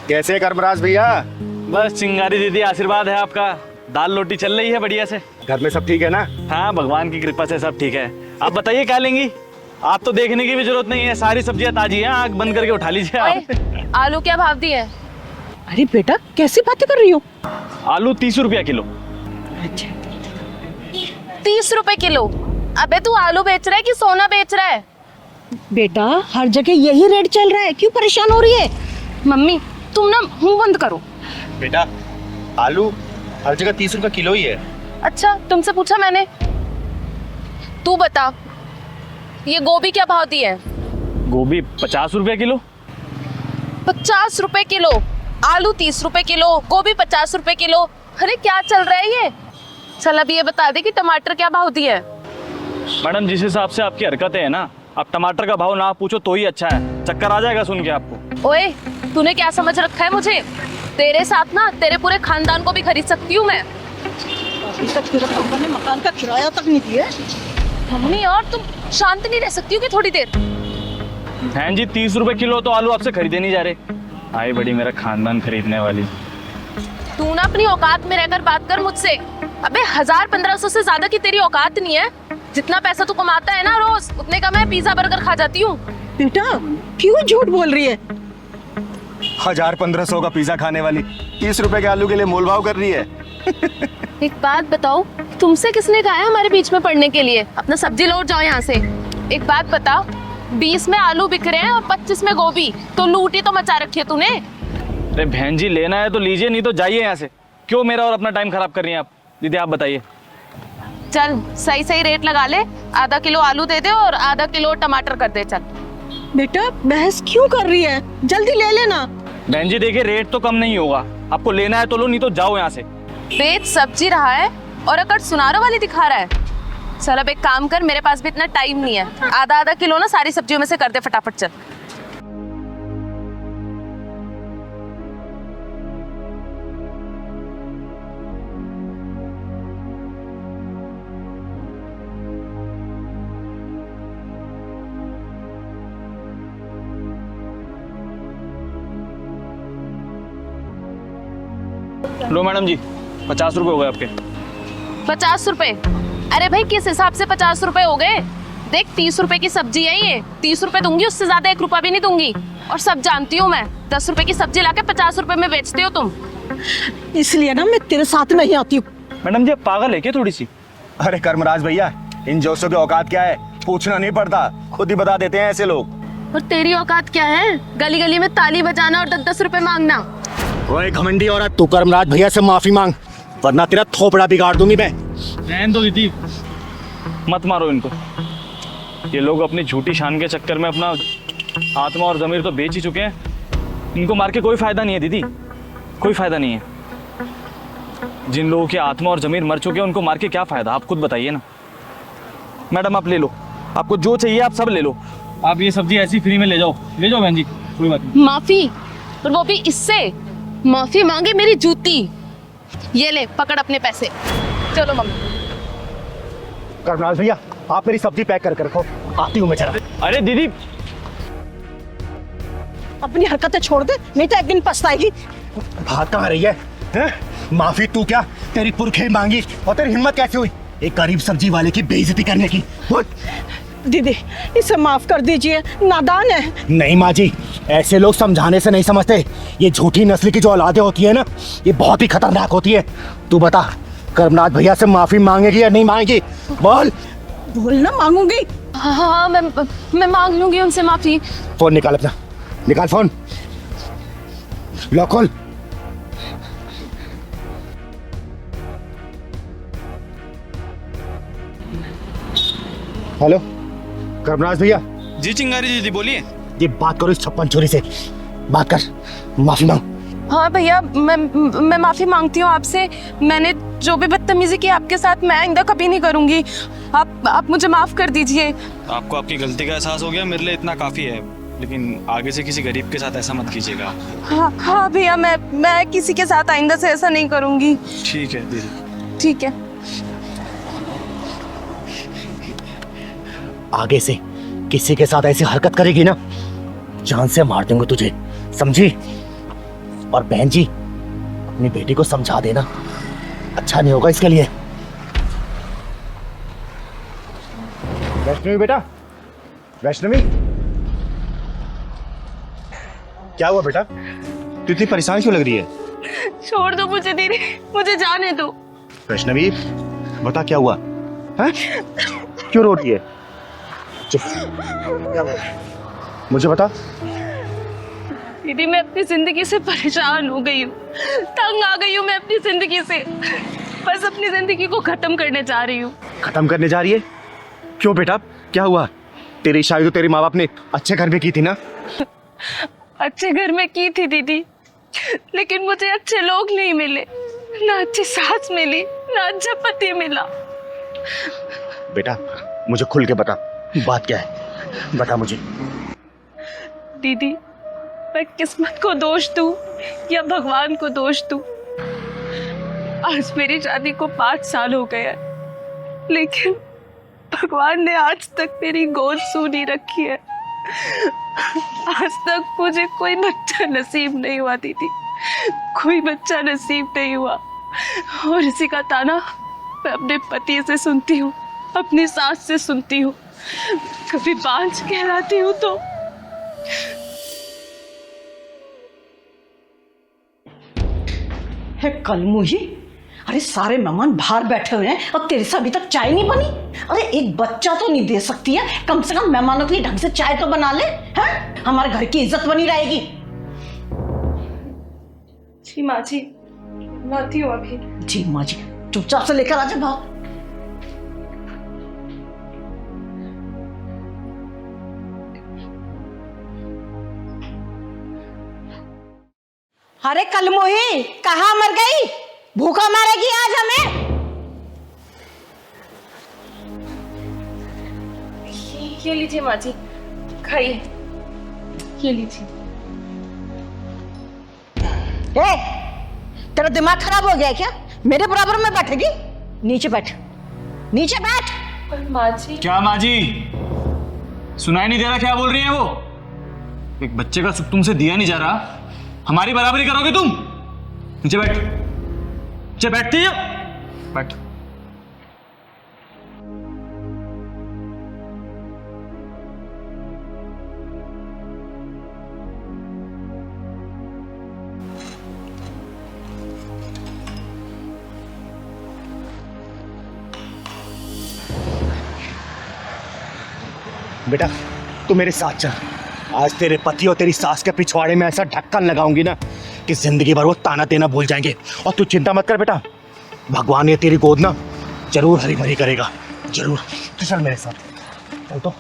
कैसे कर्मराज भैया? बस चिंगारी दीदी आशीर्वाद है आपका। दाल रोटी चल रही है बढ़िया से। घर में सब ठीक है ना? हाँ भगवान की कृपा से सब ठीक है। आप बताइए क्या लेंगी? आप तो देखने की भी जरूरत नहीं है, सारी सब्जियां ताजी हैं, आंख बंद करके उठा लीजिए आप। आलू क्या भाव दिए? अरे बेटा कैसी बातें कर रही हो? आलू 30 रुपया किलो। 30 रुपए किलो? अबे तू आलू बेच रहा है कि सोना बेच रहा है? बेटा हर जगह यही रेट चल रहा है, क्यों परेशान हो रही है? मम्मी तुम ना मुंह बंद करो। बेटा आलू हर जगह 30 रुपए किलो ही है। अच्छा तुमसे पूछा मैंने? तू बता, ये गोभी क्या भाव दी है? गोभी 50 रुपया किलो। 50 रुपए किलो? आलू 30 रुपए किलो, गोभी 50 रुपए किलो। अरे क्या चल रहा है ये? चल अब ये बता दे कि टमाटर क्या भाव दिए है? मैडम जिस हिसाब से आपकी हरकतें हैं ना, आप टमाटर का भाव ना पूछो तो ही अच्छा है, चक्कर आ जाएगा सुन के आपको। ओए तूने क्या समझ रखा है मुझे? तेरे साथ ना तेरे पूरे खानदान को भी खरीद सकती हूँ मैं। अभी तक तेरे पापा ने मकान का किराया तक नहीं दिया। मम्मी और तुम शांत नहीं रह सकती हो कि थोड़ी देर? बहन जी 30 रुपए किलो तो आलू आपसे खरीदे नहीं जा रहे। आई बड़ी मेरा खानदान खरीदने वाली। तू ना अपनी औकात में रहकर बात कर मुझसे। अबे 1000-1500 से ज्यादा की तेरी औकात नहीं है। जितना पैसा तू कमाता है ना रोज, उतने का मैं पिज्जा बर्गर खा जाती हूँ। बेटा क्यों झूठ बोल रही है? 1000-1500 का पिज्जा खाने वाली 30 रुपए के आलू के लिए मोल भाव कर रही है। एक बात बताओ, तुमसे किसने कहा है हमारे बीच में पड़ने के लिए? अपना सब्जी लौट जाओ यहाँ से। एक बात बता, 20 में आलू बिक रहे हैं और 25 में गोभी, तो लूटी तो मचा रखी है तूने। अरे बहन जी लेना है तो लीजिए, नहीं तो जाइए यहाँ से। क्यों मेरा और अपना टाइम खराब कर रही हैं आप? दीदी आप बताइए। चल सही सही रेट लगा ले, आधा किलो आलू दे दे और आधा किलो टमाटर कर दे। चल बेटा बहस क्यों कर रही है, जल्दी ले लेना। बहन जी देखिए रेट तो कम नहीं होगा, आपको लेना है तो लो, नहीं तो जाओ यहाँ से। बेच सब्जी रहा है और अकड़ सुनारों वाली दिखा रहा है। चल अब एक काम कर, मेरे पास भी इतना टाइम नहीं है। आधा आधा किलो ना सारी सब्जियों में से कर दे फटाफट। चल लो मैडम जी 50 रुपए हो गए आपके। 50 रुपए? अरे भाई किस हिसाब से 50 रुपए हो गए? देख 30 रुपए की सब्जी है ये, 30 रुपए दूंगी, उससे ज्यादा 1 रुपया भी नहीं दूंगी। और सब जानती हूँ मैं, 10 रुपए की सब्जी लाके 50 रुपए में बेचते हो तुम। इसलिए ना मैं तेरे साथ नहीं आती हूँ। मैडम जी आप पागल है क्या थोड़ी सी? अरे कर्मराज भैया, इन जोशों की औकात क्या है पूछना नहीं पड़ता, खुद ही बता देते हैं ऐसे लोग। और तेरी औकात क्या है? गली गली में ताली बजाना और 10-10 रुपए मांगना। ओए घमंडी औरत, तू कर्मराज भैया से माफी मांग, वरना तेरा थोपड़ा बिगाड़ दूंगी मैं। रहने दो दीदी, मत मारो इनको। ये लोग अपनी झूठी शान के चक्कर में अपना आत्मा और ज़मीर तो बेच ही चुके हैं। इनको मार के कोई फायदा नहीं है दीदी, कोई फायदा नहीं है। जिन लोगों की आत्मा और ज़मीर मर चुके हैं उनको मार के क्या फायदा, आप खुद बताइए ना। मैडम आप ले लो, आपको जो चाहिए आप सब ले लो। आप ये सब्जी ऐसी फ्री में ले जाओ बहन जी, कोई बात नहीं। माफी? और वो भी इससे? माफी मांगे मेरी जूती। ये ले पकड़ अपने पैसे। चलो मम्मी। कर्मराज भैया आप मेरी सब्जी पैक करके रखो, आती हूँ मैं जरा। अरे दीदी अपनी हरकतें छोड़ दे, नहीं तो एक दिन पछताएगी। भाग कहाँ रही है, हैं? माफी तू क्या, तेरी पुरखे मांगी और तेरी हिम्मत कैसे हुई एक गरीब सब्जी वाले की बेइज्जती करने की? बोल। दीदी इसे माफ कर दीजिए, नादान है। नहीं माँ जी, ऐसे लोग समझाने से नहीं समझते। ये झूठी नस्ल की जो औलादें होती है ना, ये बहुत ही खतरनाक होती है। तू बता कर्मनाथ भैया से माफी मांगेगी या नहीं मांगेगी? बोल। बोल ना, मांगूंगी। हाँ मैं मांग लूंगी उनसे माफी। फोन निकाल अपना, निकाल फोन, लॉक खोल। हेलो कर्मराज भैया। जी चिंगारी दीदी बोलिए। ये बात करो इस 56 चोरी से, बात कर, माफी मांग। हाँ भैया मैं माफी मांगती हूँ आपसे। मैंने जो भी बदतमीजी की आपके साथ, मैं आइंदा कभी नहीं करूंगी। आप मुझे माफ कर दीजिए। आपको आपकी गलती का एहसास हो गया, मेरे लिए इतना काफ़ी है। लेकिन आगे से किसी गरीब के साथ ऐसा मत कीजिएगा। हाँ भैया मैं किसी के साथ आइंदा से ऐसा नहीं करूंगी। ठीक है दीदी। ठीक है। आगे से किसी के साथ ऐसी हरकत करेगी ना, जान से मार दूंगा तुझे, समझी? और बहन जी अपनी बेटी को समझा देना, अच्छा नहीं होगा इसके लिए। वैष्णवी बेटा, वैष्णवी क्या हुआ बेटा, तू इतनी परेशान क्यों लग रही है? छोड़ दो मुझे दीदी, मुझे जाने दो। वैष्णवी बता क्या हुआ है? क्यों रो रही है? चुप, मुझे बता। दीदी मैं अपनी जिंदगी से परेशान हो गई हूँ, तंग आ गई हूँ मैं अपनी जिंदगी से। बस अपनी जिंदगी को खत्म करने जा रही हूँ। खत्म करने जा रही है? क्यों बेटा, क्या हुआ? तेरी शादी तो तेरे माँ बाप ने अच्छे घर में की थी ना? अच्छे घर में की थी दीदी, लेकिन मुझे अच्छे लोग नहीं मिले, ना अच्छी सास मिली, ना अच्छा पति मिला। बेटा मुझे खुल के बता, बात क्या है, बता मुझे। दीदी मैं किस्मत को दोष दूं या भगवान को दोष दूं? आज मेरी शादी को 5 साल हो गए हैं, लेकिन भगवान ने आज तक मेरी गोद सूनी रखी है। आज तक मुझे कोई बच्चा नसीब नहीं हुआ दीदी, कोई बच्चा नसीब नहीं हुआ। और इसी का ताना मैं अपने पति से सुनती हूँ, अपनी सास से सुनती हूँ, कभी बांझ कहलाती हूँ तो। है कलमुही, अरे सारे मेहमान बाहर बैठे हुए हैं और तेरे से अभी तक चाय नहीं बनी। अरे एक बच्चा तो नहीं दे सकती है, कम से कम मेहमानों के लिए ढंग से चाय तो बना ले, हैं? हमारे घर की इज्जत बनी रहेगी। जी माँ जी, लाती हूँ अभी। जी माँ जी, चुपचाप से लेकर आ जा भाव। अरे कलमुही कहाँ मर गई? भूखा मारेगी आज हमें। ये लीजिए माँ जी, खाइए, ये लीजिए। ए, तेरा दिमाग खराब हो गया है क्या? मेरे बराबर में बैठेगी? नीचे बैठ, नीचे बैठ। पर माँ जी। क्या माँ जी, सुनाई नहीं दे रहा क्या बोल रही है वो? एक बच्चे का सुख तुमसे दिया नहीं जा रहा, हमारी बराबरी करोगे तुम? नीचे बैठ, नीचे बैठती है, बैठ। बेटा तू मेरे साथ चल, आज तेरे पति और तेरी सास के पिछवाड़े में ऐसा ढक्कन लगाऊंगी ना कि जिंदगी भर वो ताना देना भूल जाएंगे। और तू चिंता मत कर बेटा, भगवान ये तेरी गोद ना जरूर हरी भरी करेगा, जरूर। तो चल मेरे साथ, चल। तो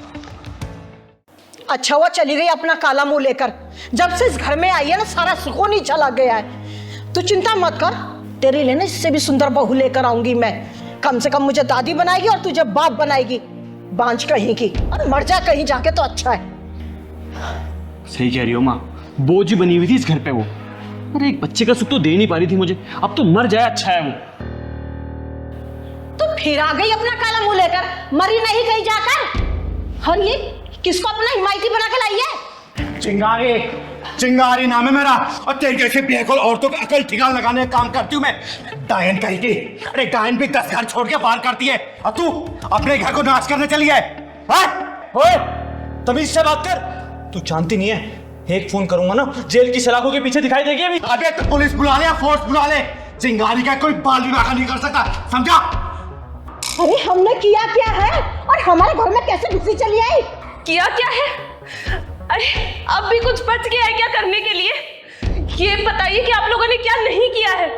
अच्छा हुआ चली गई अपना काला मुंह लेकर, जब से इस घर में आई है ना सारा सुकून ही चला गया है। तू चिंता मत कर, तेरे लिए ना इससे भी सुंदर बहू लेकर आऊंगी मैं। कम से कम मुझे दादी बनाएगी और तुझे बाप बनाएगी, बांझ कहीं की, और मर जा कहीं जाके तो अच्छा है। सही कह रही हो माँ, बोझ ही बनी हुई थी इस घर पे वो। अरे एक बच्चे का सुख तो दे नहीं पा रही थी मुझे, अब तो मर जाए अच्छा है वो। तो फिर आ गई अपना काला मुंह लेकर, मरी नहीं कहीं जाकर। और ये किसको अपना हिमायती बना के लाई है? चिंगारी, चिंगारी नाम है मेरा, और तेरे जैसे बेअकल औरतों का अकल ठिकाना लगाने का काम करती हूँ मैं। डायन कहीं की, अरे डायन भी 10 घर छोड़ के बाहर करती है, और तू अपने घर को नाश करने चली है। ओए, तमीज से बात कर। तू जानती नहीं है, एक फोन करूंगा ना जेल की सलाखों के पीछे दिखाई देगी अभी। अबे तो पुलिस बुला ले या फोर्स बुला ले, चिंगारी का कोई बाल विवाह नहीं कर सकता, समझा? अरे हमने किया क्या है और हमारे घर में कैसे घुसी चली आई? किया क्या है? अरे अब भी कुछ बच गया है क्या करने के लिए? ये बताइए कि आप लोगों ने क्या नहीं किया है।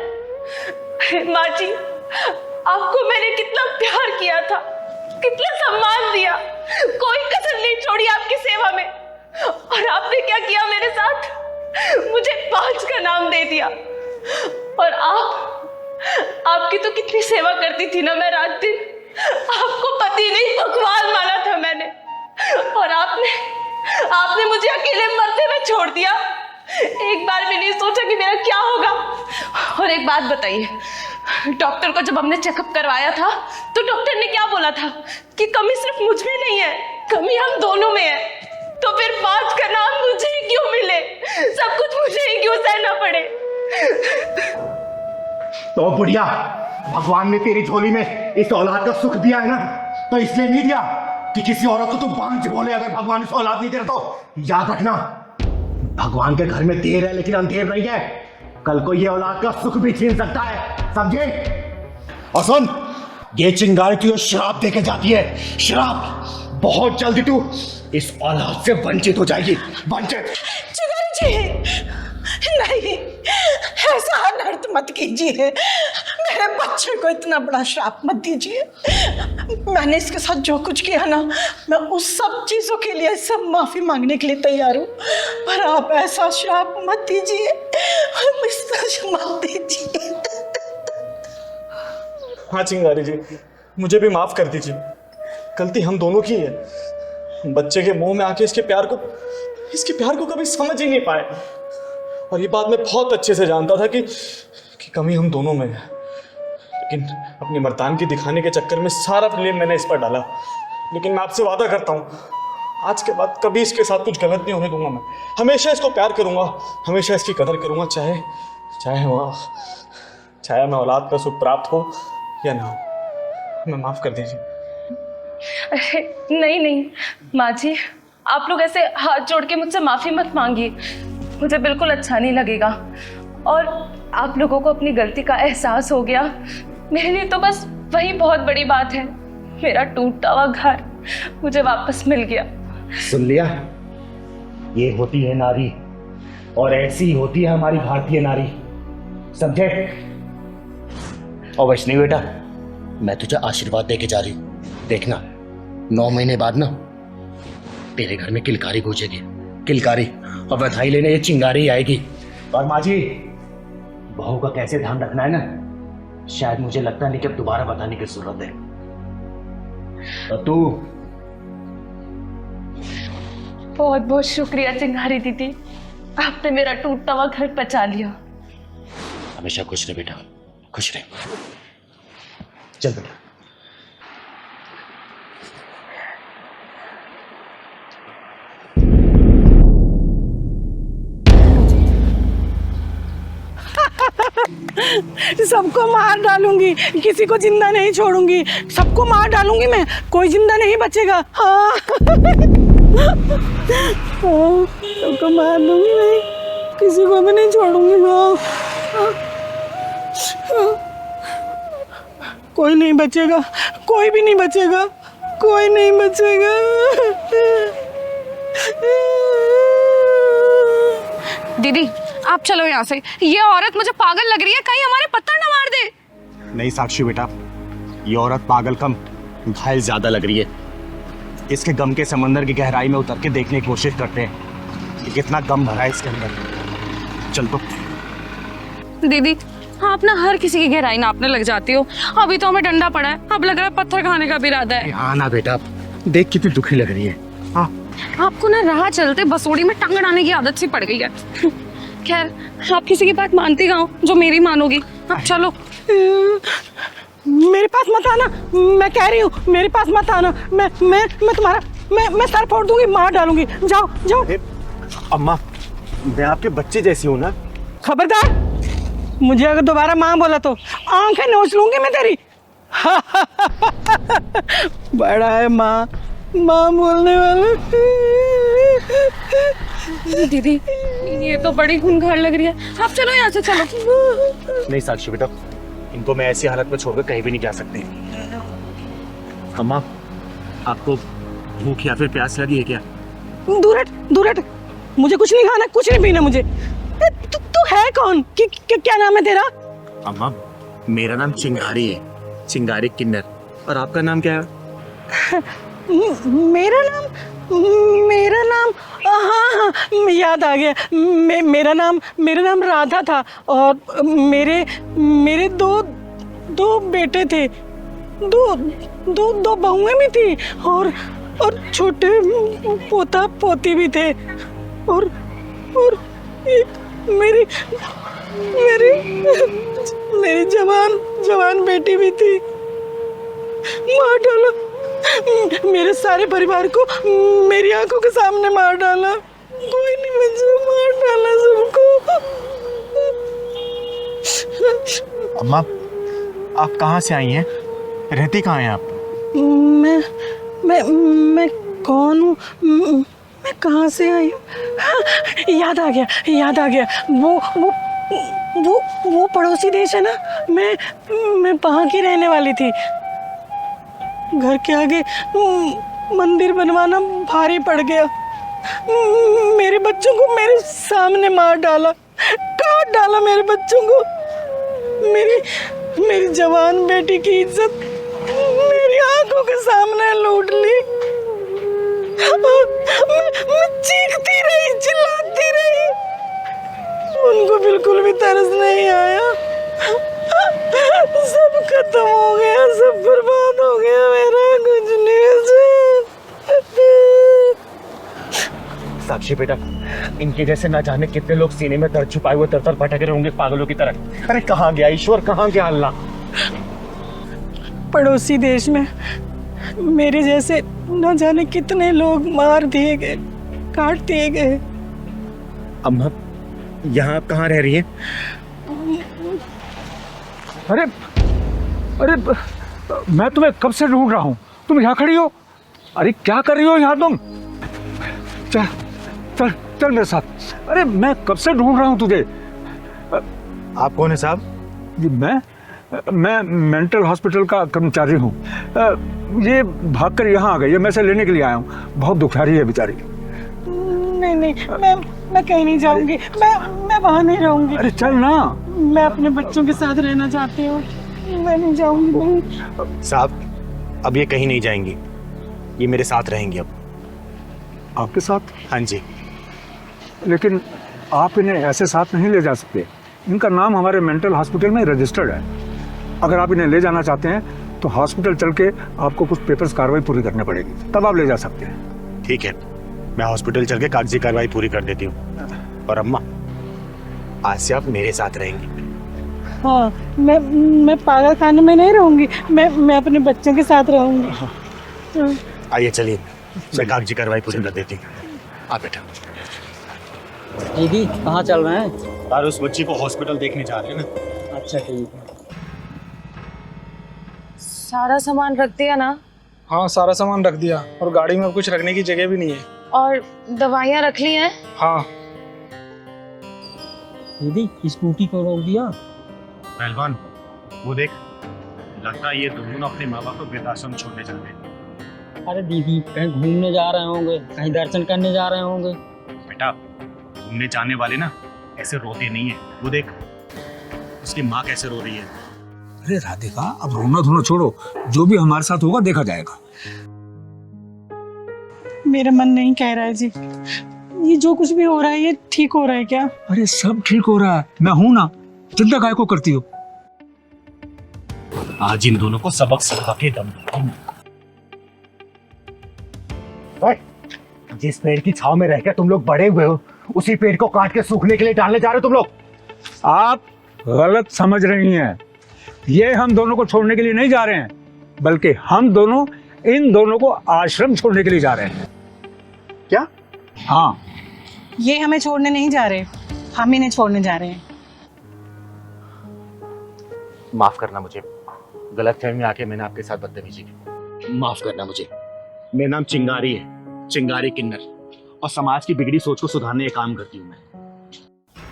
माँ जी, आपको मैंने कितना प्यार किया था, कितना सम्मान दिया, कोई कसर नहीं छोड़ी आपकी सेवा में, और आपने क्या किया मेरे साथ? मुझे बांझ का नाम दे दिया। और आपकी तो कितनी सेवा करती थी ना मैं रात दिन, आपको पति नहीं भगवान माना था मैंने, और आपने मुझे अकेले मरते हुए छोड़ दिया। एक बार भी नहीं सोचा कि मेरा क्या होगा। और एक बात बताइए, डॉक्टर को जब हमने चेकअप करवाया था तो डॉक्टर ने क्या बोला था कि कमी सिर्फ मुझ में नहीं है, कमी हम दोनों में है। तो फिर बांझ का नाम मुझे ही क्यों मिले? सब कुछ मुझे ही क्यों सहना पड़े? तो बुढ़िया, भगवान ने तेरी झोली में इस औलाद का सुख दिया है ना, तो इसलिए नहीं दिया कि किसी औरत को तू बांझ बोले। अगर भगवान इस औलाद नहीं दे रहा तो याद रखना, भगवान के घर में देर है लेकिन अंधेर नहीं है। कल को ये औलाद का सुख भी छीन सकता है, समझे? और सुन, ये चिंगारी तुझे श्राप देके जाती है, श्राप। बहुत जल्दी तू इस औलाद से वंचित हो जाएगी, वंचित। चिंगारी जी, नहीं, ऐसा अनर्थ मत कीजिए। मेरे बच्चे को इतना बड़ा श्राप मत दीजिए। मैंने इसके साथ जो कुछ किया ना, मैं उस सब चीजों के लिए सब माफी मांगने के लिए तैयार हूँ, पर आप ऐसा श्राप मत दीजिए, मत दीजिए। हाँ चिंगारी जी, मुझे भी माफ कर दीजिए। गलती हम दोनों की है। बच्चे के मुंह में आके इसके प्यार को कभी समझ ही नहीं पाए। और ये बात मैं बहुत अच्छे से जानता था कि कमी हम दोनों में है, लेकिन अपनी मर्दानगी दिखाने के चक्कर में सारा ब्लेम मैंने इस पर डाला। लेकिन मैं आपसे वादा करता हूँ, आज के बाद कभी इसके साथ कुछ गलत नहीं होने दूंगा। मैं हमेशा इसको प्यार करूंगा, हमेशा इसकी कदर करूंगा, चाहे मैं औलाद का सुख प्राप्त हो या ना हो। मैं माफ कर दीजिए। अरे नहीं माँ जी, आप लोग ऐसे हाथ जोड़ के मुझसे माफी मत मांगिए, मुझे बिल्कुल अच्छा नहीं लगेगा। और आप लोगों को अपनी गलती का एहसास हो गया, मेरे लिए तो बस वही बहुत बड़ी बात है। मेरा टूटा हुआ घर मुझे वापस मिल गया। सुन लिया, ये होती है नारी, और ऐसी होती है हमारी भारतीय नारी, समझे? और वैष्णवी बेटा, मैं तुझे आशीर्वाद देके जा रही हूं। देखना 9 महीने बाद ना तेरे घर में किलकारी गूंजेगी, किलकारी, और बधाई लेने ये चिंगारी आएगी। और माँ जी, बहू का कैसे ध्यान रखना है ना, शायद मुझे लगता नहीं कि अब दोबारा बताने की जरूरत है। और तू बहुत बहुत शुक्रिया चिंगारी दीदी, आपने मेरा टूटा हुआ घर बचा लिया। हमेशा खुश रहे बेटा, खुश रहे। चल बेटा। सबको मार डालूंगी, किसी को जिंदा नहीं छोड़ूंगी, सबको मार डालूंगी मैं, कोई जिंदा नहीं बचेगा। हाँ सबको मार दूंगी मैं, किसी को भी नहीं छोड़ूंगी मैं। कोई नहीं बचेगा, कोई भी नहीं बचेगा, कोई नहीं बचेगा। दीदी आप चलो यहाँ से, ये औरत मुझे पागल लग रही है, कहीं हमारे पत्थर न मार दे। नहीं साक्षी बेटा, ये औरत पागल कम घायल ज्यादा लग रही है। इसके गम के समंदर की गहराई में उतर के देखने की कोशिश करते हैं कि कितना गम भरा है इसके अंदर। चल तो। दीदी आप ना हर किसी की गहराई नापने लग जाती हो। अभी तो हमें डंडा पड़ा है, अब लग रहा है पत्थर खाने का भी इरादा है। हाँ ना बेटा, देख कितनी दुखी लग रही है। हाँ आपको ना राह चलते बसोड़ी में टंग अड़ाने की आदत सी पड़ गई है। खैर आप किसी की बात मानती गाओ जो मेरी मानोगी। अब चलो। मेरे पास मत आना, मैं कह रही हूँ मेरे पास मत आना। मैं तुम्हारा मैं सर फोड़ दूंगी, मार डालूंगी। जाओ जाओ। अम्मा, मैं आपके बच्चे जैसी हूँ ना। खबरदार, मुझे अगर दोबारा माँ बोला तो आंखें नोच लूंगी मैं तेरी। बड़ा है माँ बोलने वाला। दीदी ये तो बड़ी खूंखार लग रही है, आप चलो यहाँ से, चलो। नहीं साक्षी बेटा, इनको मैं ऐसी हालत में छोड़कर कहीं भी नहीं जा सकते। अम्मा, आपको भूख या फिर प्यास लगी है क्या? दूर हट, मुझे कुछ नहीं खाना, कुछ नहीं पीना मुझे। तू है कौन? क्या नाम है तेरा? अम्मा, मेरा नाम चिंगारी है, चिंगारी किन्नर। और आपका नाम क्या है? मेरा नाम हाँ, याद आ गया। मेरा नाम राधा था, और मेरे दो बेटे थे, दो बहुएं भी थी, और छोटे पोता पोती भी थे, और एक मेरी जवान बेटी भी थी। मार डाला मेरे सारे परिवार को, मेरी आंखों के सामने मार डाला। कोई नहीं बचा, मार डाला सबको। अम्मा, आप कहाँ से आई हैं? रहती कहाँ हैं आप? मैं कौन हूँ? मैं कहाँ से आई हूँ? हाँ, याद आ गया। वो पड़ोसी देश है ना, मैं वहाँ की रहने वाली थी। घर के आगे मंदिर बनवाना भारी पड़ गया। मेरे बच्चों को मेरे सामने मार डाला, काट डाला मेरे बच्चों को। मेरी जवान बेटी की इज्जत मेरी आंखों के सामने लूट ली। मैं चीखती रही, चिल्लाती रही, उनको बिल्कुल भी तरस नहीं आया। सब खत्म हो गया, सब बर्बाद हो गया, मेरा कुछ नहीं बचा। साक्षी बेटा, इनके जैसे ना जाने कितने लोग सीने में दर्द छुपाए हुए तर भटक रहे होंगे पागलों की तरह। अरे कहाँ गया ईश्वर, कहाँ गया अल्लाह? पड़ोसी देश में मेरे जैसे न जाने कितने लोग मार दिए गए, काट दिए गए। अम्मा, यहाँ आप कहाँ रह रही हैं? अरे मैं तुम्हें कब से ढूंढ रहा हूँ, तुम यहाँ खड़ी हो। अरे क्या कर रही हो यहाँ तुम? चल चल चल मेरे साथ। अरे मैं कब से ढूंढ रहा हूँ तुझे। आप कौन है साहब? ये मैं मेंटल हॉस्पिटल का कर्मचारी हूँ। ये भागकर यहाँ आ गई है, मैं इसे लेने के लिए आया हूँ। बहुत दुखियारी है बेचारी। नहीं, मैं कहीं नहीं जाऊंगी। मैं वहाँ नहीं रहूंगी। अरे चल ना। मैं अपने बच्चों के साथ रहना चाहती हूँ, मैं नहीं जाऊंगी। साहब, अब ये कहीं नहीं जाएंगी, ये मेरे साथ रहेंगी अब। आपके साथ? हाँ जी। लेकिन आप इन्हें ऐसे साथ नहीं ले जा सकते। इनका नाम हमारे मेंटल हॉस्पिटल में रजिस्टर्ड है। अगर आप इन्हें ले जाना चाहते हैं तो हॉस्पिटल चल के आपको कुछ पेपर्स कार्रवाई पूरी करनी पड़ेगी, तब आप ले जा सकते हैं। ठीक है, मैं हॉस्पिटल चल के कागजी कार्रवाई पूरी कर देती हूँ। और अम्मा, आज से आप मेरे साथ रहेंगी। हाँ, मैं पागल खाने में नहीं रहूंगी, मैं अपने बच्चों के साथ रहूंगी। आइए चलिए, मैं कागजी कार्रवाई पूरी कर देती हूँ। आप बेटा। दीदी कहाँ चल रहे हैं? यार उस बच्ची को हॉस्पिटल देखने जा रहे हैं ना। अच्छा ठीक है। सारा सामान रख दिया ना? हाँ, सारा सामान रख दिया और गाड़ी में अब कुछ रखने की जगह भी नहीं है। और दवाइयाँ रख ली हैं? हाँ। दीदी स्कूटी को रोक दिया। पहलवान, वो देख, लगता है ये दोनों अपने माँ बाप को वृद्धाश्रम छोड़ने जा रहे हैं। अरे दीदी कहीं घूमने जा रहे होंगे, कहीं दर्शन करने जा रहे होंगे। बेटा, घूमने जाने वाले ना ऐसे रोते नहीं है। वो देख, उसकी माँ कैसे रो रही है। अरे राधिका, अब रोना धोना छोड़ो, जो भी हमारे साथ होगा देखा जाएगा। मेरा मन नहीं कह रहा है जी, ये जो कुछ भी हो रहा है ये ठीक हो रहा है क्या? अरे सब ठीक हो रहा है, मैं हूं ना, चिंता काहे को करती हो। आज इन दोनों को सबक सिखा के दम दूंगा। जिस पेड़ की छाव में रहकर तुम लोग बड़े हुए हो, उसी पेड़ को काट के सूखने के लिए डालने जा रहे हो तुम लोग। आप गलत समझ रही हैं। ये हम दोनों को छोड़ने के लिए नहीं जा रहे हैं, बल्कि हम दोनों इन दोनों को आश्रम छोड़ने के लिए जा रहे हैं। क्या? हाँ। ये हमें छोड़ने नहीं जा रहे, हम इन्हें छोड़ने जा रहे हैं। माफ करना मुझे, गलतफहमी में आके मैंने आपके साथ बदतमीजी की। माफ करना मुझे। मेरा नाम चिंगारी है, चिंगारी किन्नर, और समाज की बिगड़ी सोच को सुधारने का काम करती हूँ मैं।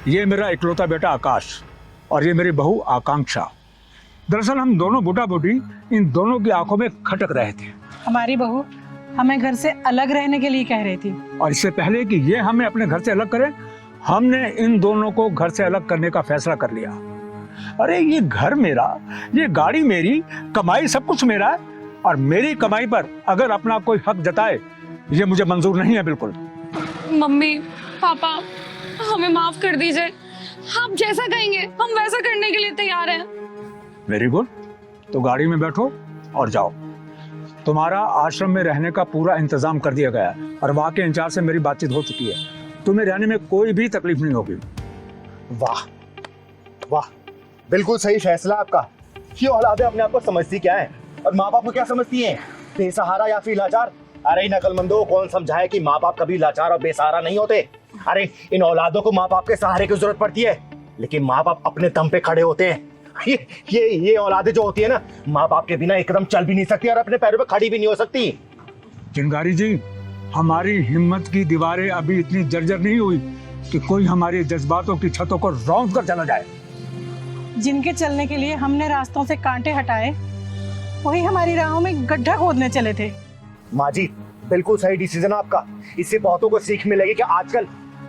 ये मेरा इकलौता बेटा आकाश और ये मेरी बहू आकांक्षा। दरअसल हम दोनों बूढ़ा बूढ़ी इन दोनों की आंखों में खटक रहे थे। हमारी बहू हमें घर से अलग रहने के लिए कह रही थी, और इससे पहले कि ये हमें अपने घर से अलग करें, हमने इन दोनों को घर से अलग करने का फैसला कर लिया। अरे ये घर मेरा, ये गाड़ी मेरी, कमाई सब कुछ मेरा है, और मेरी कमाई पर अगर अपना कोई हक जताए ये मुझे मंजूर नहीं है बिल्कुल। मम्मी पापा हमें माफ कर दीजिए, आप जैसा कहेंगे हम वैसा करने के लिए तैयार हैं। वेरी गुड, तो गाड़ी में बैठो और जाओ। तुम्हारा आश्रम में रहने का पूरा इंतजाम कर दिया गया है और वहाँ के इंचार्ज से मेरी बातचीत हो चुकी है। तुम्हें रहने में कोई भी तकलीफ नहीं होगी। वाह वाह, बिल्कुल सही फैसला आपका। ये औलादें अपने आप को समझती क्या है और माँ बाप को क्या समझती हैं? बेसहारा या फिर लाचार? अरे नकलमंदों, कौन समझाए कि माँ बाप कभी लाचार और बेसहारा नहीं होते। अरे इन औलादों को माँ बाप के सहारे की जरूरत पड़ती है, लेकिन माँ बाप अपने दम पे खड़े होते हैं। ये औलादे जो होती है ना, माँ बाप के बिना एकदम चल भी नहीं सकती और अपने पैरों पे खड़ी भी नहीं हो सकती। चिंगारी जी, हमारी हिम्मत की दीवारें अभी इतनी जर्जर नहीं हुई कि कोई हमारे जज्बातों की छतों को रौंद कर चला जाए। जिनके चलने के लिए हमने रास्तों से कांटे हटाए, वही हमारी राहों में गड्ढा खोदने चले थे। माँ जी, बिल्कुल सही डिसीजन आपका। इससे बहुतों को सीख मिलेगी कि आजकल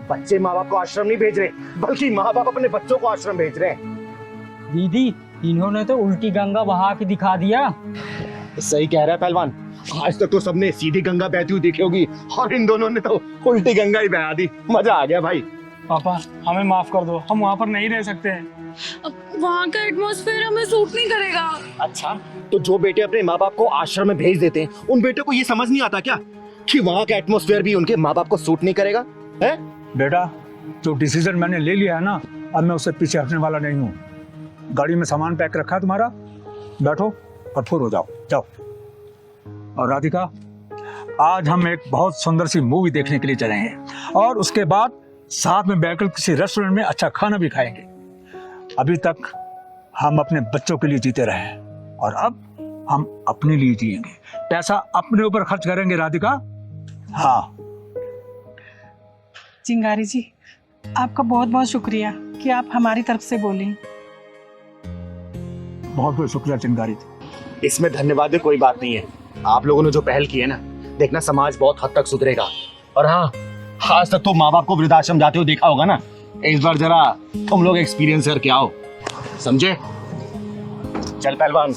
बच्चे माँ बाप को आश्रम नहीं भेज रहे, बल्कि माँ बाप अपने बच्चों को आश्रम भेज रहे हैं। दीदी, इन्होंने तो उल्टी गंगा बहा के दिखा दिया। सही कह रहा है पहलवान। आज तक तो सबने सीधी गंगा बहती हुई देखी होगी और इन दोनों ने तो उल्टी गंगा ही बहा दी। मजा आ गया भाई। पापा हमें माफ कर दो, हम वहाँ पर नहीं रह सकते हैं। वहाँ का एटमॉस्फेयर हमें सूट नहीं करेगा। अच्छा, तो जो बेटे अपने माँ बाप को आश्रम में भेज देते हैं, उन बेटों को ये समझ नहीं आता क्या कि वहाँ का एटमॉस्फेयर भी उनके माँ बाप को सूट नहीं करेगा? है बेटा, जो डिसीजन मैंने ले लिया है ना, अब मैं उससे पीछे हटने वाला नहीं हूँ। गाड़ी में सामान पैक रखा है तुम्हारा, बैठो और फुर हो जाओ। जाओ। और राधिका, आज हम एक बहुत सुंदर सी मूवी देखने के लिए चले हैं और उसके बाद साथ में बैठकर किसी रेस्टोरेंट में अच्छा खाना भी खाएंगे। अभी तक हम अपने बच्चों के लिए जीते रहे हैं और अब हम अपने लिए जिएंगे। पैसा अपने ऊपर खर्च करेंगे राधिका। हाँ चिंगारी जी, आपका बहुत बहुत शुक्रिया कि आप हमारी तरफ से बोली। बहुत बहुत शुक्रिया चिंगारी जी। इसमें धन्यवाद की कोई बात नहीं है। आप लोगों ने जो पहल की है ना, देखना समाज बहुत हद तक सुधरेगा। और हाँ, आज तक तो माँ बाप को वृद्धाश्रम जाते हुए देखा होगा ना, इस बार जरा तुम लोग एक्सपीरियंस करके आओ, समझे? चल पहलवान।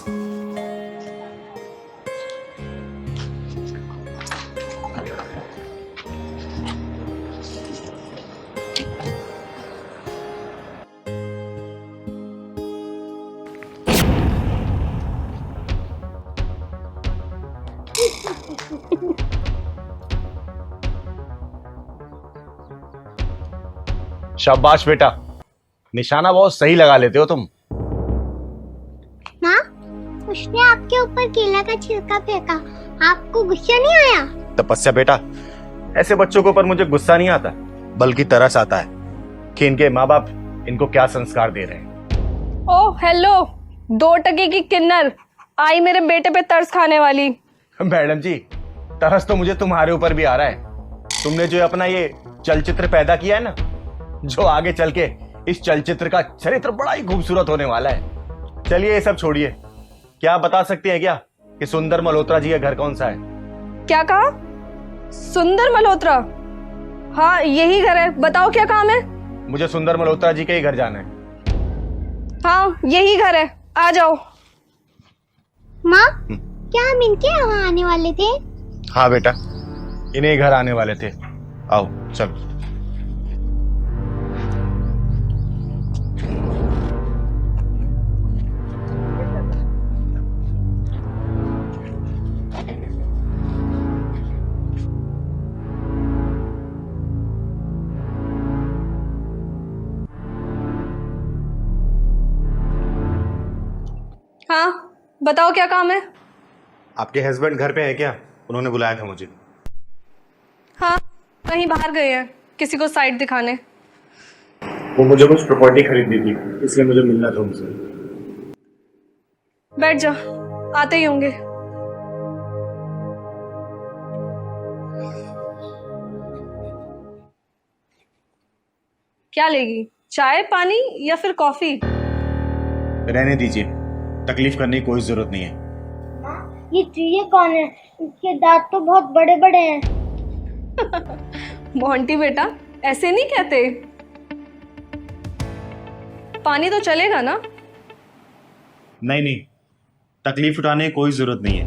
शाबाश बेटा, निशाना बहुत सही लगा लेते हो तुम। माँ, उसने आपके ऊपर केला का छिलका फेंका, आपको गुस्सा नहीं आया? तपस्या बेटा, ऐसे बच्चों के ऊपर मुझे गुस्सा नहीं आता, बल्कि तरस आता है कि इनके माँ बाप इनको क्या संस्कार दे रहे हैं। ओह हेलो, 2 टके की किन्नर आई मेरे बेटे पे तरस खाने वाली। मैडम जी, तरस तो मुझे तुम्हारे ऊपर भी आ रहा है। तुमने जो अपना ये चलचित्र पैदा किया है ना, जो आगे चल के इस चलचित्र का चरित्र बड़ा ही खूबसूरत होने वाला है। चलिए ये सब छोड़िए, क्या आप बता सकते हैं क्या कि सुंदर मल्होत्रा जी का घर कौन सा है? क्या कहा? सुंदर मल्होत्रा? हाँ यही घर है, बताओ क्या काम है? मुझे सुंदर मल्होत्रा जी के ही घर जाना है। हाँ यही घर है, आ जाओ। माँ, क्या हम इनके यहाँ आने वाले थे? हाँ बेटा, इन्हें घर आने वाले थे। आओ चलो। हाँ बताओ क्या काम है? आपके हस्बैंड घर पे है क्या? उन्होंने बुलाया था मुझे। हाँ कहीं बाहर गए हैं, किसी को साइट दिखाने। वो मुझे कुछ प्रॉपर्टी खरीदनी थी, इसलिए मुझे मिलना था उनसे। बैठ जा, आते ही होंगे। क्या लेगी, चाय पानी या फिर कॉफी? रहने दीजिए, तकलीफ करने की कोई जरूरत नहीं है। ये चूहे कौन है? इसके दांत तो बहुत बड़े बड़े हैं। मोंटी बेटा, ऐसे नहीं कहते। पानी तो चलेगा ना? नहीं नहीं, तकलीफ उठाने की कोई जरूरत नहीं है।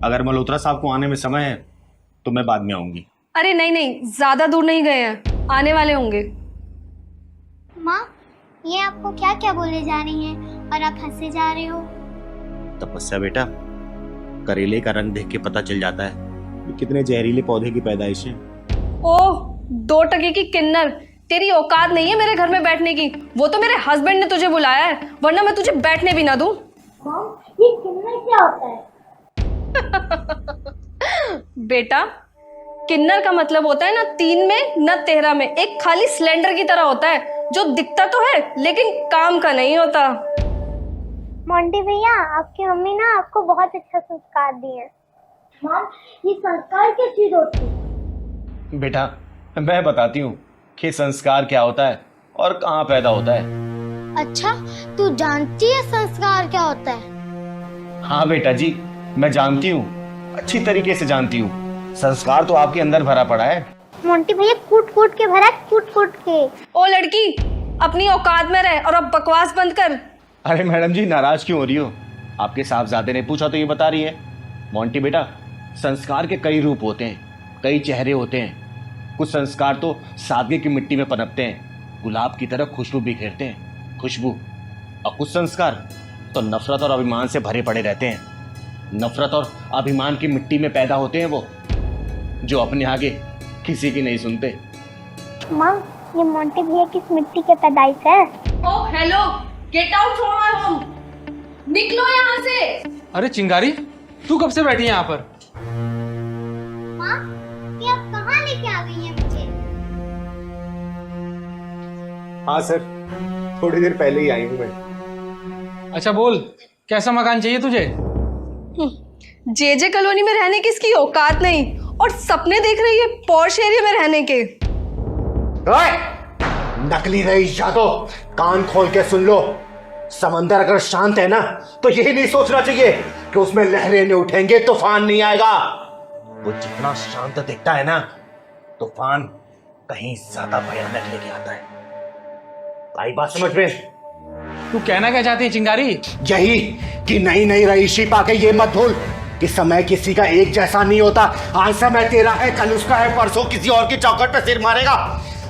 अगर मल्होत्रा साहब को आने में समय है तो मैं बाद में आऊंगी। अरे नहीं नहीं, ज्यादा दूर नहीं गए हैं, आने वाले होंगे। माँ, ये आपको क्या क्या बोले जा रही हैं और आप हंसे जा रहे हो? तपस्या बेटा, करेले का रंग देख के पता चल जाता है कि कितने जहरीले पौधे की पैदाइश है। ओह 2 टके की किन्नर, तेरी औकात नहीं है मेरे घर में बैठने की। वो तो मेरे हस्बैंड ने तुझे बुलाया है, वरना मैं तुझे बैठने भी ना दूं। ये किन्नर क्या होता है? बेटा, किन्नर का मतलब होता है ना 3 में न 13 में, एक खाली सिलेंडर की तरह होता है जो दिखता तो है लेकिन काम का नहीं होता। मोंटी भैया, आपकी मम्मी ना आपको बहुत अच्छा संस्कार दिए हैं। मॉम, ये संस्कार क्या चीज होती है? बेटा मैं बताती हूँ कि संस्कार क्या होता है और कहाँ पैदा होता है। अच्छा, तू जानती है संस्कार क्या होता है? हाँ बेटा जी, मैं जानती हूँ, अच्छी तरीके से जानती हूँ। संस्कार तो आपके अंदर भरा पड़ा है। मोंटी भैया कूट कूट के भरा, कूट कूट के। ओ लड़की, अपनी औकात में रह और अब बकवास बंद कर। अरे मैडम जी, नाराज क्यों हो रही हो? आपके साहबजादे ने पूछा तो ये बता रही है। मोंटी बेटा, संस्कार के कई रूप होते हैं, कई चेहरे होते हैं। कुछ संस्कार तो सादगी की मिट्टी में पनपते हैं, गुलाब की तरह खुशबू बिखेरते हैं, खुशबू। और कुछ संस्कार तो नफरत और अभिमान से भरे पड़े रहते हैं। नफरत और अभिमान की मिट्टी में पैदा होते हैं वो, जो अपने आगे किसी की नहीं सुनते। माँ, ये मोंटी भैया किस मिट्टी के पैदाइश है? Oh hello, get out from my home. निकलो यहाँ से। अरे चिंगारी, तू कब से बैठी है यहाँ पर? माँ, ये आप कहाँ लेके आ गई हैं मुझे? हाँ सर, थोड़ी देर पहले ही आई हूँ मैं। अच्छा बोल, कैसा मकान चाहिए तुझे? जे कॉलोनी में रहने की इसकी औकात नहीं और सपने देख रही है पॉश एरिया में रहने के। ओए! नकली रईस यादव, कान खोल के सुन लो। समंदर अगर शांत है ना, तो यही नहीं सोचना चाहिए कि उसमें लहरें नहीं उठेंगे, तूफान नहीं आएगा। वो जितना शांत दिखता है ना, तूफान कहीं ज्यादा भयानक लेके आता है। आई बात समझ में? तू कहना क्या चाहती है चिंगारी? यही कि नई नई रईसी पाके ये मत भूल कि समय किसी का एक जैसा नहीं होता। आज समय तेरा है, कल उसका है, परसों किसी और की चौखट पे सिर मारेगा।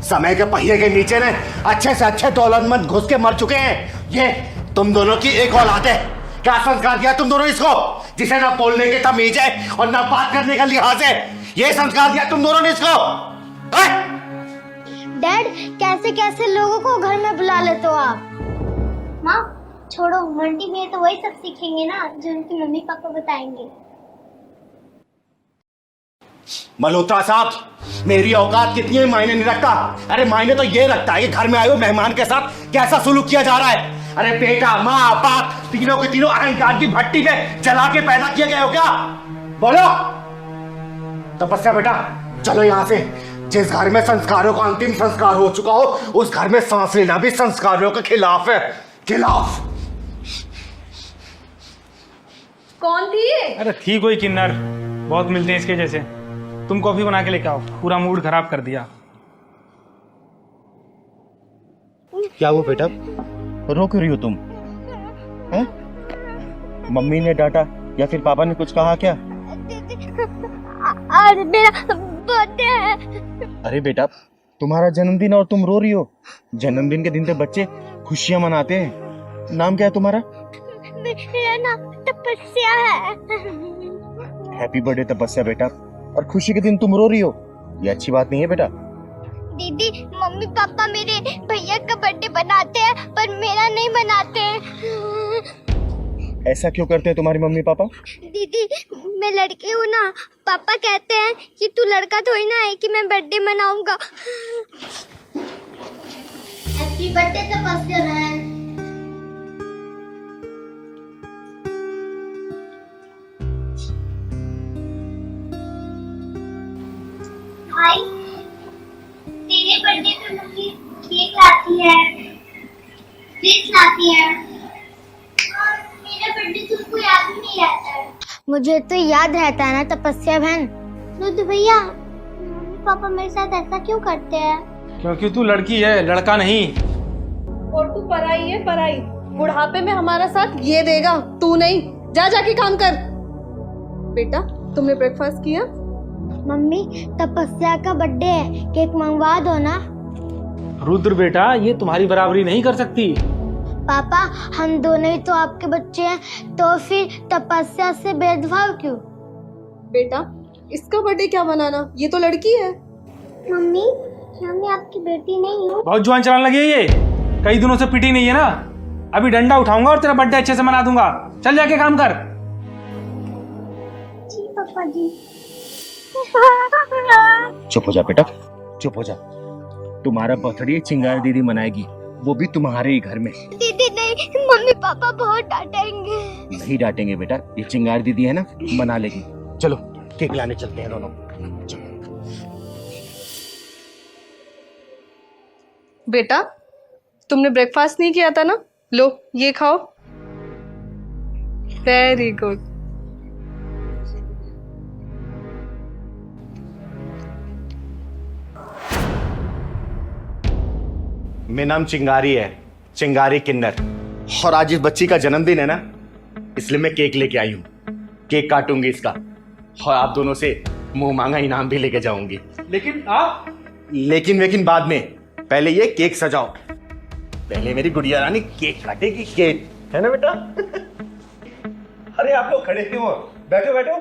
समय के पहिए के नीचे ने अच्छे से अच्छे दौलतमंद घुस के मर चुके हैं। ये तुम दोनों की एक औलाद है। क्या संस्कार दिया तुम दोनों इसको, जिसे ना बोलने की तमीज है और ना बात करने का लिहाज है? ये संस्कार दिया तुम दोनों ने इसको? डैड, कैसे कैसे लोगों को घर में बुला लेते हो आप? माँ छोड़ो, मोंटी भैया तो वही सब सीखेंगे ना जो उनके मम्मी पापा बताएंगे। मल्होत्रा साहब, मेरी औकात कितनी है मायने नहीं रखता। अरे मायने तो ये रखता है कि घर में आए हुए मेहमान के साथ कैसा सुलूक किया जा रहा है। अरे बेटा, माँ, बाप, तीनों के तीनों अहंकार की भट्टी में जला के पैदा किए गए हो क्या? बोलो। तपस्या बेटा, चलो यहाँ से। जिस घर में संस्कारों का अंतिम संस्कार हो चुका हो, उस घर में सांस लेना भी संस्कारों के खिलाफ है। खिलाफ। कौन थी ये? अरे थी कोई किन्नर, बहुत मिलते हैं इसके जैसे। तुम कॉफी बना के लेके आओ, पूरा मूड खराब कर दिया। क्या हुआ बेटा, रो क्यों रही हो तुम? हैं? मम्मी ने डांटा या फिर पापा ने कुछ कहा क्या? आज मेरा बर्थडे है। अरे बेटा, तुम्हारा जन्मदिन और तुम रो रही हो? जन्मदिन के दिन तो बच्चे खुशियां मनाते हैं। नाम क्या है तुम्हारा? मेरा नाम तपस्या है। हैप्पी बर्थडे तपस्या बेटा। और खुशी के दिन तुम रो रही हो, ये अच्छी बात नहीं है बेटा। दीदी, मम्मी पापा मेरे भैया का बर्थडे बनाते हैं पर मेरा नहीं मनाते हैं। ऐसा क्यों करते हैं तुम्हारी मम्मी पापा? दीदी, मैं लड़की हूँ ना, पापा कहते हैं कि तू लड़का थोड़ी ना है कि मैं बर्थडे मनाऊंगा। हैप्पी बर्थडे तपस्या बहन। भाई, तेरे बर्थडे पे मम्मी केक लाती है, फ्रिज लाती है, और मेरा बर्थडे तुमको याद ही नहीं रहता है। मुझे तो याद रहता है ना तपस्या बहन। रुद्र भैया, मम्मी पापा मेरे साथ ऐसा क्यों करते हैं? क्योंकि तू लड़की है, लड़का नहीं। और तू पराई है, पराई। बुढ़ापे में हमारा साथ ये देगा, तू नहीं। जा जाके काम कर। बेटा, तुमने ब्रेकफास्ट किया? मम्मी, तपस्या का बर्थडे है, केक मंगवा दो ना। रुद्र बेटा, ये तुम्हारी बराबरी नहीं कर सकती। पापा, हम दोनों ही तो आपके बच्चे हैं, तो फिर तपस्या से भेदभाव क्यों? बेटा, इसका बर्थडे क्या मनाना, ये तो लड़की है। मम्मी, क्या मैं आपकी बेटी नहीं हूँ? बहुत जुबान चलाने लगी है ये। कई दिनों से पिटी नहीं है ना। अभी डंडा उठाऊंगा और तेरा बर्थडे अच्छे से मना दूंगा। चल जाके काम कर। जी पापा जी। चुप हो जा बेटा, चुप हो जा। तुम्हारा बर्थडे चिंगारी दीदी मनाएगी, वो भी तुम्हारे ही घर में। दीदी नहीं, मम्मी पापा बहुत डांटेंगे। नहीं डांटेंगे बेटा, ये चिंगारी दीदी है ना, मना लेगी। चलो केक लाने चलते हैं दोनों। बेटा, तुमने ब्रेकफास्ट नहीं किया था ना? लो ये खाओ। Very good. मेरा नाम चिंगारी है, चिंगारी किन्नर। और आज इस बच्ची का जन्मदिन है ना, इसलिए मैं केक लेके आई हूँ। केक काटूंगी इसका और आप दोनों से मुंह मांगा इनाम भी लेके जाऊंगी। लेकिन आप लेकिन बाद में, पहले ये केक सजाओ। पहले मेरी गुड़िया रानी केक काटेगी, केक है ना बेटा। अरे आप लोग खड़े क्यों हो? बैठो बैठो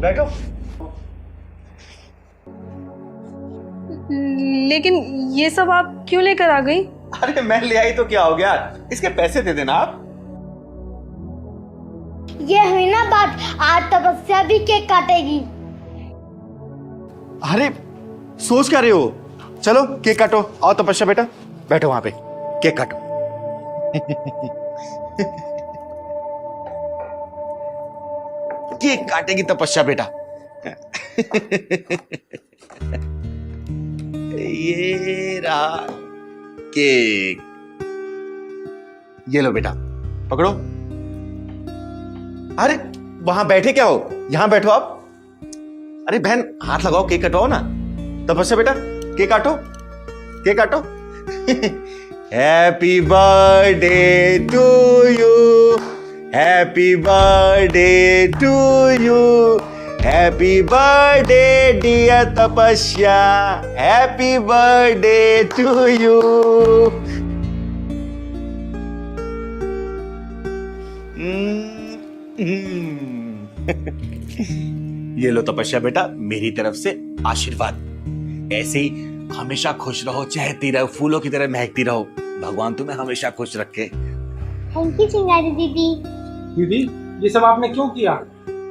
बैठो। लेकिन ये सब आप क्यों लेकर आ गई? अरे मैं ले आई तो क्या हो गया, इसके पैसे दे देना आप। ये हुई ना बात, आज तपस्या भी केक काटेगी। अरे सोच क्या रहे हो? चलो केक काटो। आओ तपस्या बेटा, बैठो वहां पे, केक काटो। केक काटेगी तपस्या बेटा। ये रहा केक, ये लो बेटा, पकड़ो। अरे वहां बैठे क्या हो, यहां बैठो आप। अरे बहन हाथ लगाओ, केक कटवाओ ना। तपस्या बेटा केक काटो, केक काटो। Happy birthday to you, happy birthday to you, happy birthday dear Tapasya, happy birthday to you. ये लो तपस्या बेटा, मेरी तरफ से आशीर्वाद। ऐसे ही हमेशा खुश रहो, चहकती रहो, फूलों की तरह महकती रहो। भगवान तुम्हें हमेशा खुश रखे। थैंक यू चिंगारी दीदी। दीदी ये सब आपने क्यों किया?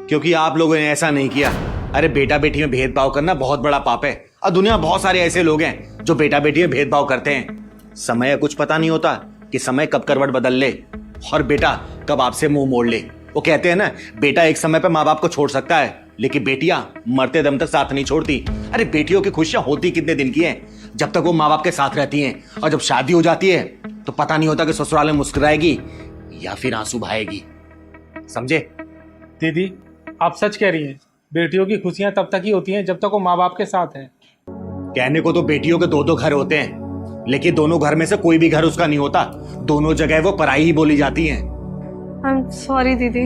क्योंकि आप लोगों ने ऐसा नहीं किया। अरे बेटा बेटी में भेदभाव करना बहुत बड़ा पाप है, और दुनिया में बहुत सारे ऐसे लोग हैं जो बेटा बेटी में भेदभाव करते हैं। समय कुछ पता नहीं होता कि समय कब करवट बदल ले और बेटा कब आपसे मुंह मोड़ ले। वो कहते हैं ना, बेटा एक समय पे माँ बाप को छोड़ सकता है, लेकिन बेटियां मरते दम तक साथ नहीं छोड़ती। अरे बेटियों की खुशियां होती कितने दिन की हैं, जब तक वो माँ बाप के साथ रहती हैं, और जब शादी हो जाती है तो पता नहीं होता कि ससुराल में मुस्कुराएगी या फिर आंसू बहाएगी। समझे? दीदी आप सच कह रही हैं, बेटियों की खुशियां तब तक ही होती हैं जब तक वो माँ बाप के साथ हैं। कहने को तो बेटियों के दो घर होते हैं, लेकिन दोनों घर में से कोई भी घर उसका नहीं होता। दोनों जगह वो पराई ही बोली जाती हैं। आई एम सॉरी दीदी।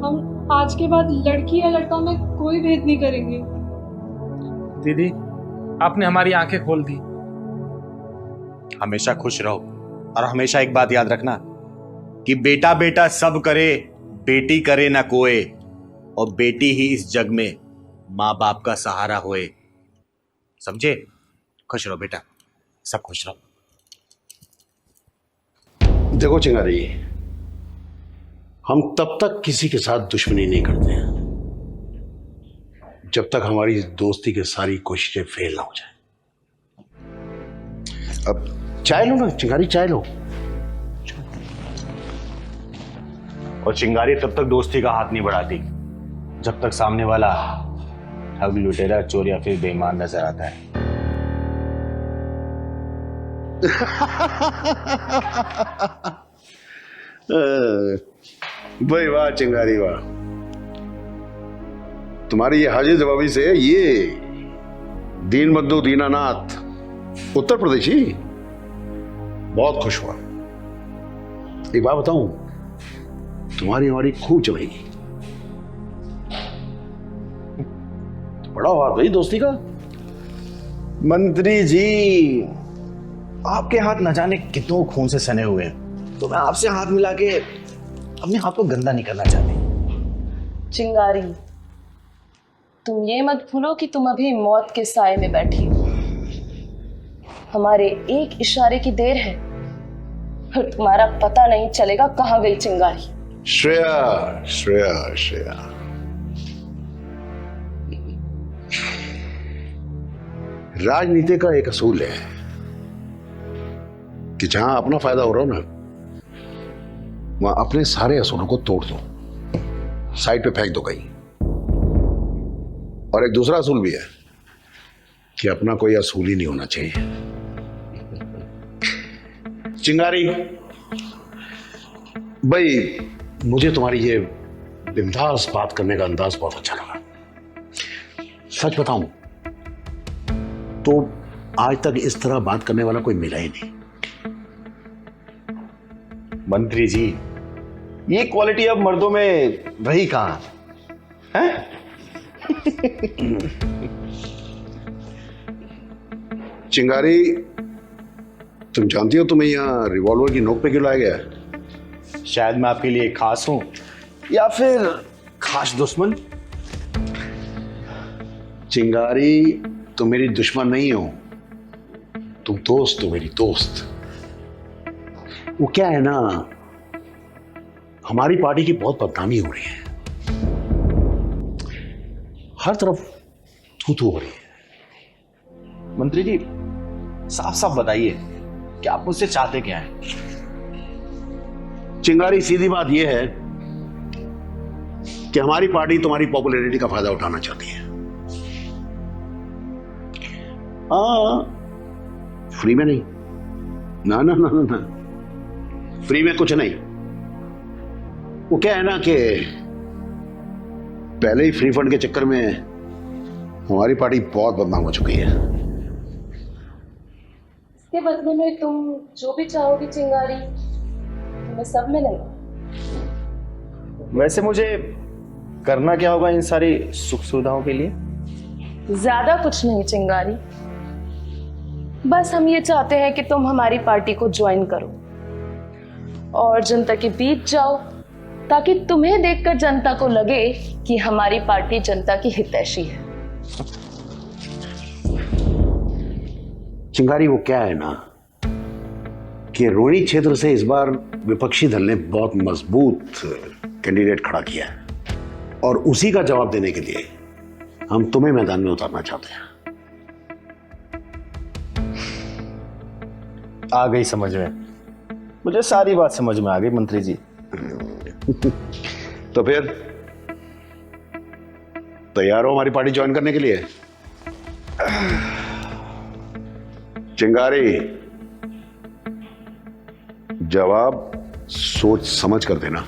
हम आज के बाद लड़की या लड़का में कोई भेद नहीं करेंगे। दीदी आपने हमारी आंखें खोल दी। हमेशा खुश रहो, और हमेशा एक बात याद रखना कि बेटा बेटा सब करे, बेटी करे ना कोई, और बेटी ही इस जग में माँ बाप का सहारा होए। समझे? खुश रहो बेटा, सब खुश रहो। देखो चिंगारी, हम तब तक किसी के साथ दुश्मनी नहीं करते हैं जब तक हमारी दोस्ती की सारी कोशिशें फेल ना हो जाए। अब चाय लो ना चिंगारी, चाय लो। और चिंगारी तब तक दोस्ती का हाथ नहीं बढ़ाती जब तक सामने वाला ठग, लुटेरा, चोर या फिर बेईमान नजर आता है। भाई वाह चिंगारी वाह, तुम्हारी ये हाजिर जवाबी से ये दीन बंधु दीनानाथ उत्तर प्रदेशी बहुत खुश हुआ। एक बात बताऊं, तुम्हारी हमारी खूब जमेगी। तो बड़ा हुआ भाई दोस्ती का। मंत्री जी, आपके हाथ न जाने कितनों खून से सने हुए हैं, तो मैं आपसे हाथ मिला के अपने हाथ को गंदा नहीं करना चाहती। चिंगारी, तुम ये मत भूलो कि तुम अभी मौत के साए में बैठी हो। हमारे एक इशारे की देर है और तुम्हारा पता नहीं चलेगा कहाँ गई चिंगारी। श्रेया श्रेया श्रेया, राजनीति का एक असूल है कि जहां अपना फायदा हो रहा हो ना, वहां अपने सारे असूलों को तोड़ दो, साइड पे फेंक दो कहीं। और एक दूसरा असूल भी है कि अपना कोई असूल ही नहीं होना चाहिए। चिंगारी भाई, मुझे तुम्हारी ये बिंदास बात करने का अंदाज बहुत अच्छा लगा। सच बताऊं तो आज तक इस तरह बात करने वाला कोई मिला ही नहीं। मंत्री जी, ये क्वालिटी अब मर्दों में रही कहां है? चिंगारी, तुम जानती हो तुम्हें यहाँ रिवॉल्वर की नोक पे क्यों लाया गया है? शायद मैं आपके लिए खास हूं या फिर खास दुश्मन। चिंगारी, तुम मेरी दुश्मन नहीं हो, तुम दोस्त हो, मेरी दोस्त। वो क्या है ना, हमारी पार्टी की बहुत बदनामी हो रही है, हर तरफ थू-थू हो रही है। मंत्री जी, साफ साफ बताइए कि आप मुझसे चाहते क्या हैं? चिंगारी, सीधी बात यह है कि हमारी पार्टी तुम्हारी पॉपुलैरिटी का फायदा उठाना चाहती है। फ्री में नहीं, ना ना ना ना, फ्री में कुछ नहीं। वो क्या है ना कि पहले ही फ्री फंड के चक्कर में हमारी पार्टी बहुत बदनाम हो चुकी है। इसके बदले में तुम जो भी चाहोगी चिंगारी, मैं सब में नहीं। वैसे मुझे करना क्या होगा इन सारी सुख सुविधाओं के लिए? ज्यादा कुछ नहीं चिंगारी, बस हम ये चाहते हैं कि तुम हमारी पार्टी को ज्वाइन करो और जनता के बीच जाओ, ताकि तुम्हें देखकर जनता को लगे कि हमारी पार्टी जनता की हितैषी है। चिंगारी, वो क्या है ना कि रोहिणी क्षेत्र से इस बार विपक्षी दल ने बहुत मजबूत कैंडिडेट खड़ा किया है और उसी का जवाब देने के लिए हम तुम्हें मैदान में उतारना चाहते हैं। आ गई समझ में, मुझे सारी बात समझ में आ गई मंत्री जी। तो फिर तैयार हो हमारी पार्टी ज्वाइन करने के लिए? चिंगारी, जवाब सोच समझ कर देना,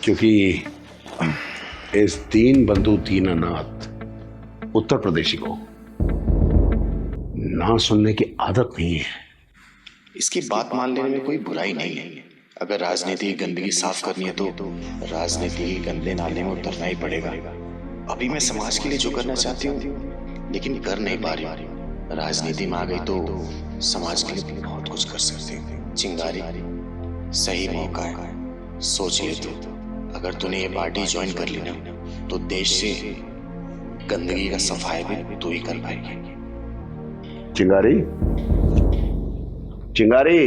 क्योंकि इस दीन बंधु दीनानाथ उत्तर प्रदेशी को ना सुनने की आदत नहीं है। इसकी बात मान लेने में कोई बुराई नहीं है। अगर राजनीति की गंदगी साफ करनी है तो राजनीति के गंदे नाले में उतरना ही पड़ेगा। अभी मैं समाज के लिए जो करना चाहती हूँ लेकिन कर नहीं पा रही। राजनीति में आ गई तो समाज के लिए बहुत कुछ कर सकती हूँ। चिंगारी, सही मौका है, सोच ले तू। अगर तूने ये पार्टी ज्वाइन कर ली ना तो देश से गंदगी का सफाई भी तू ही कर पाएगी। चिंगारी, चिंगारी,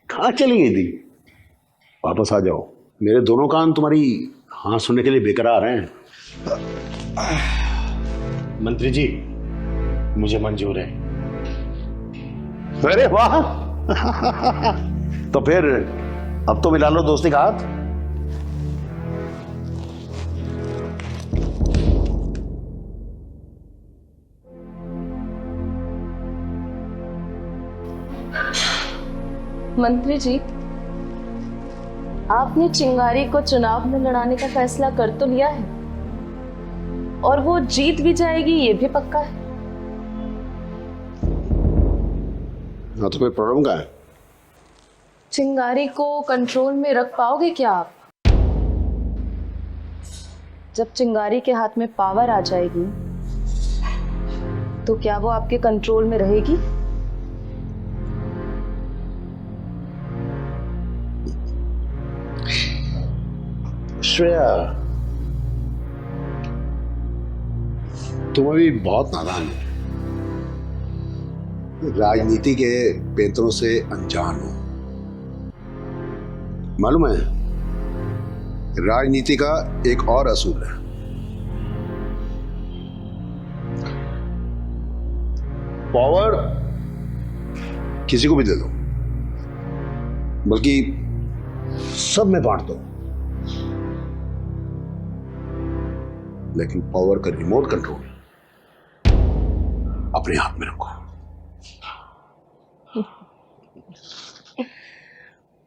कहाँ चली गई थी? वापस आ जाओ, मेरे दोनों कान तुम्हारी हाँ सुनने के लिए बेकरार हैं। मंत्री जी, मुझे मंजूर है। अरे वाह! तो फिर अब तो मिला लो दोस्ती का हाथ। मंत्री जी, आपने चिंगारी को चुनाव में लड़ाने का फैसला कर तो लिया है और वो जीत भी जाएगी, ये भी पक्का है। हाँ, तो कोई प्रॉब्लम क्या है? चिंगारी को कंट्रोल में रख पाओगे क्या आप? जब चिंगारी के हाथ में पावर आ जाएगी तो क्या वो आपके कंट्रोल में रहेगी? श्रेया, तुम अभी बहुत नादान हो, राजनीति के पेंतरों से अनजान हो। मालूम है, राजनीति का एक और असूल है, पावर किसी को भी दे दो, बल्कि सब में बांट दो, लेकिन पावर का रिमोट कंट्रोल अपने हाथ में रखो।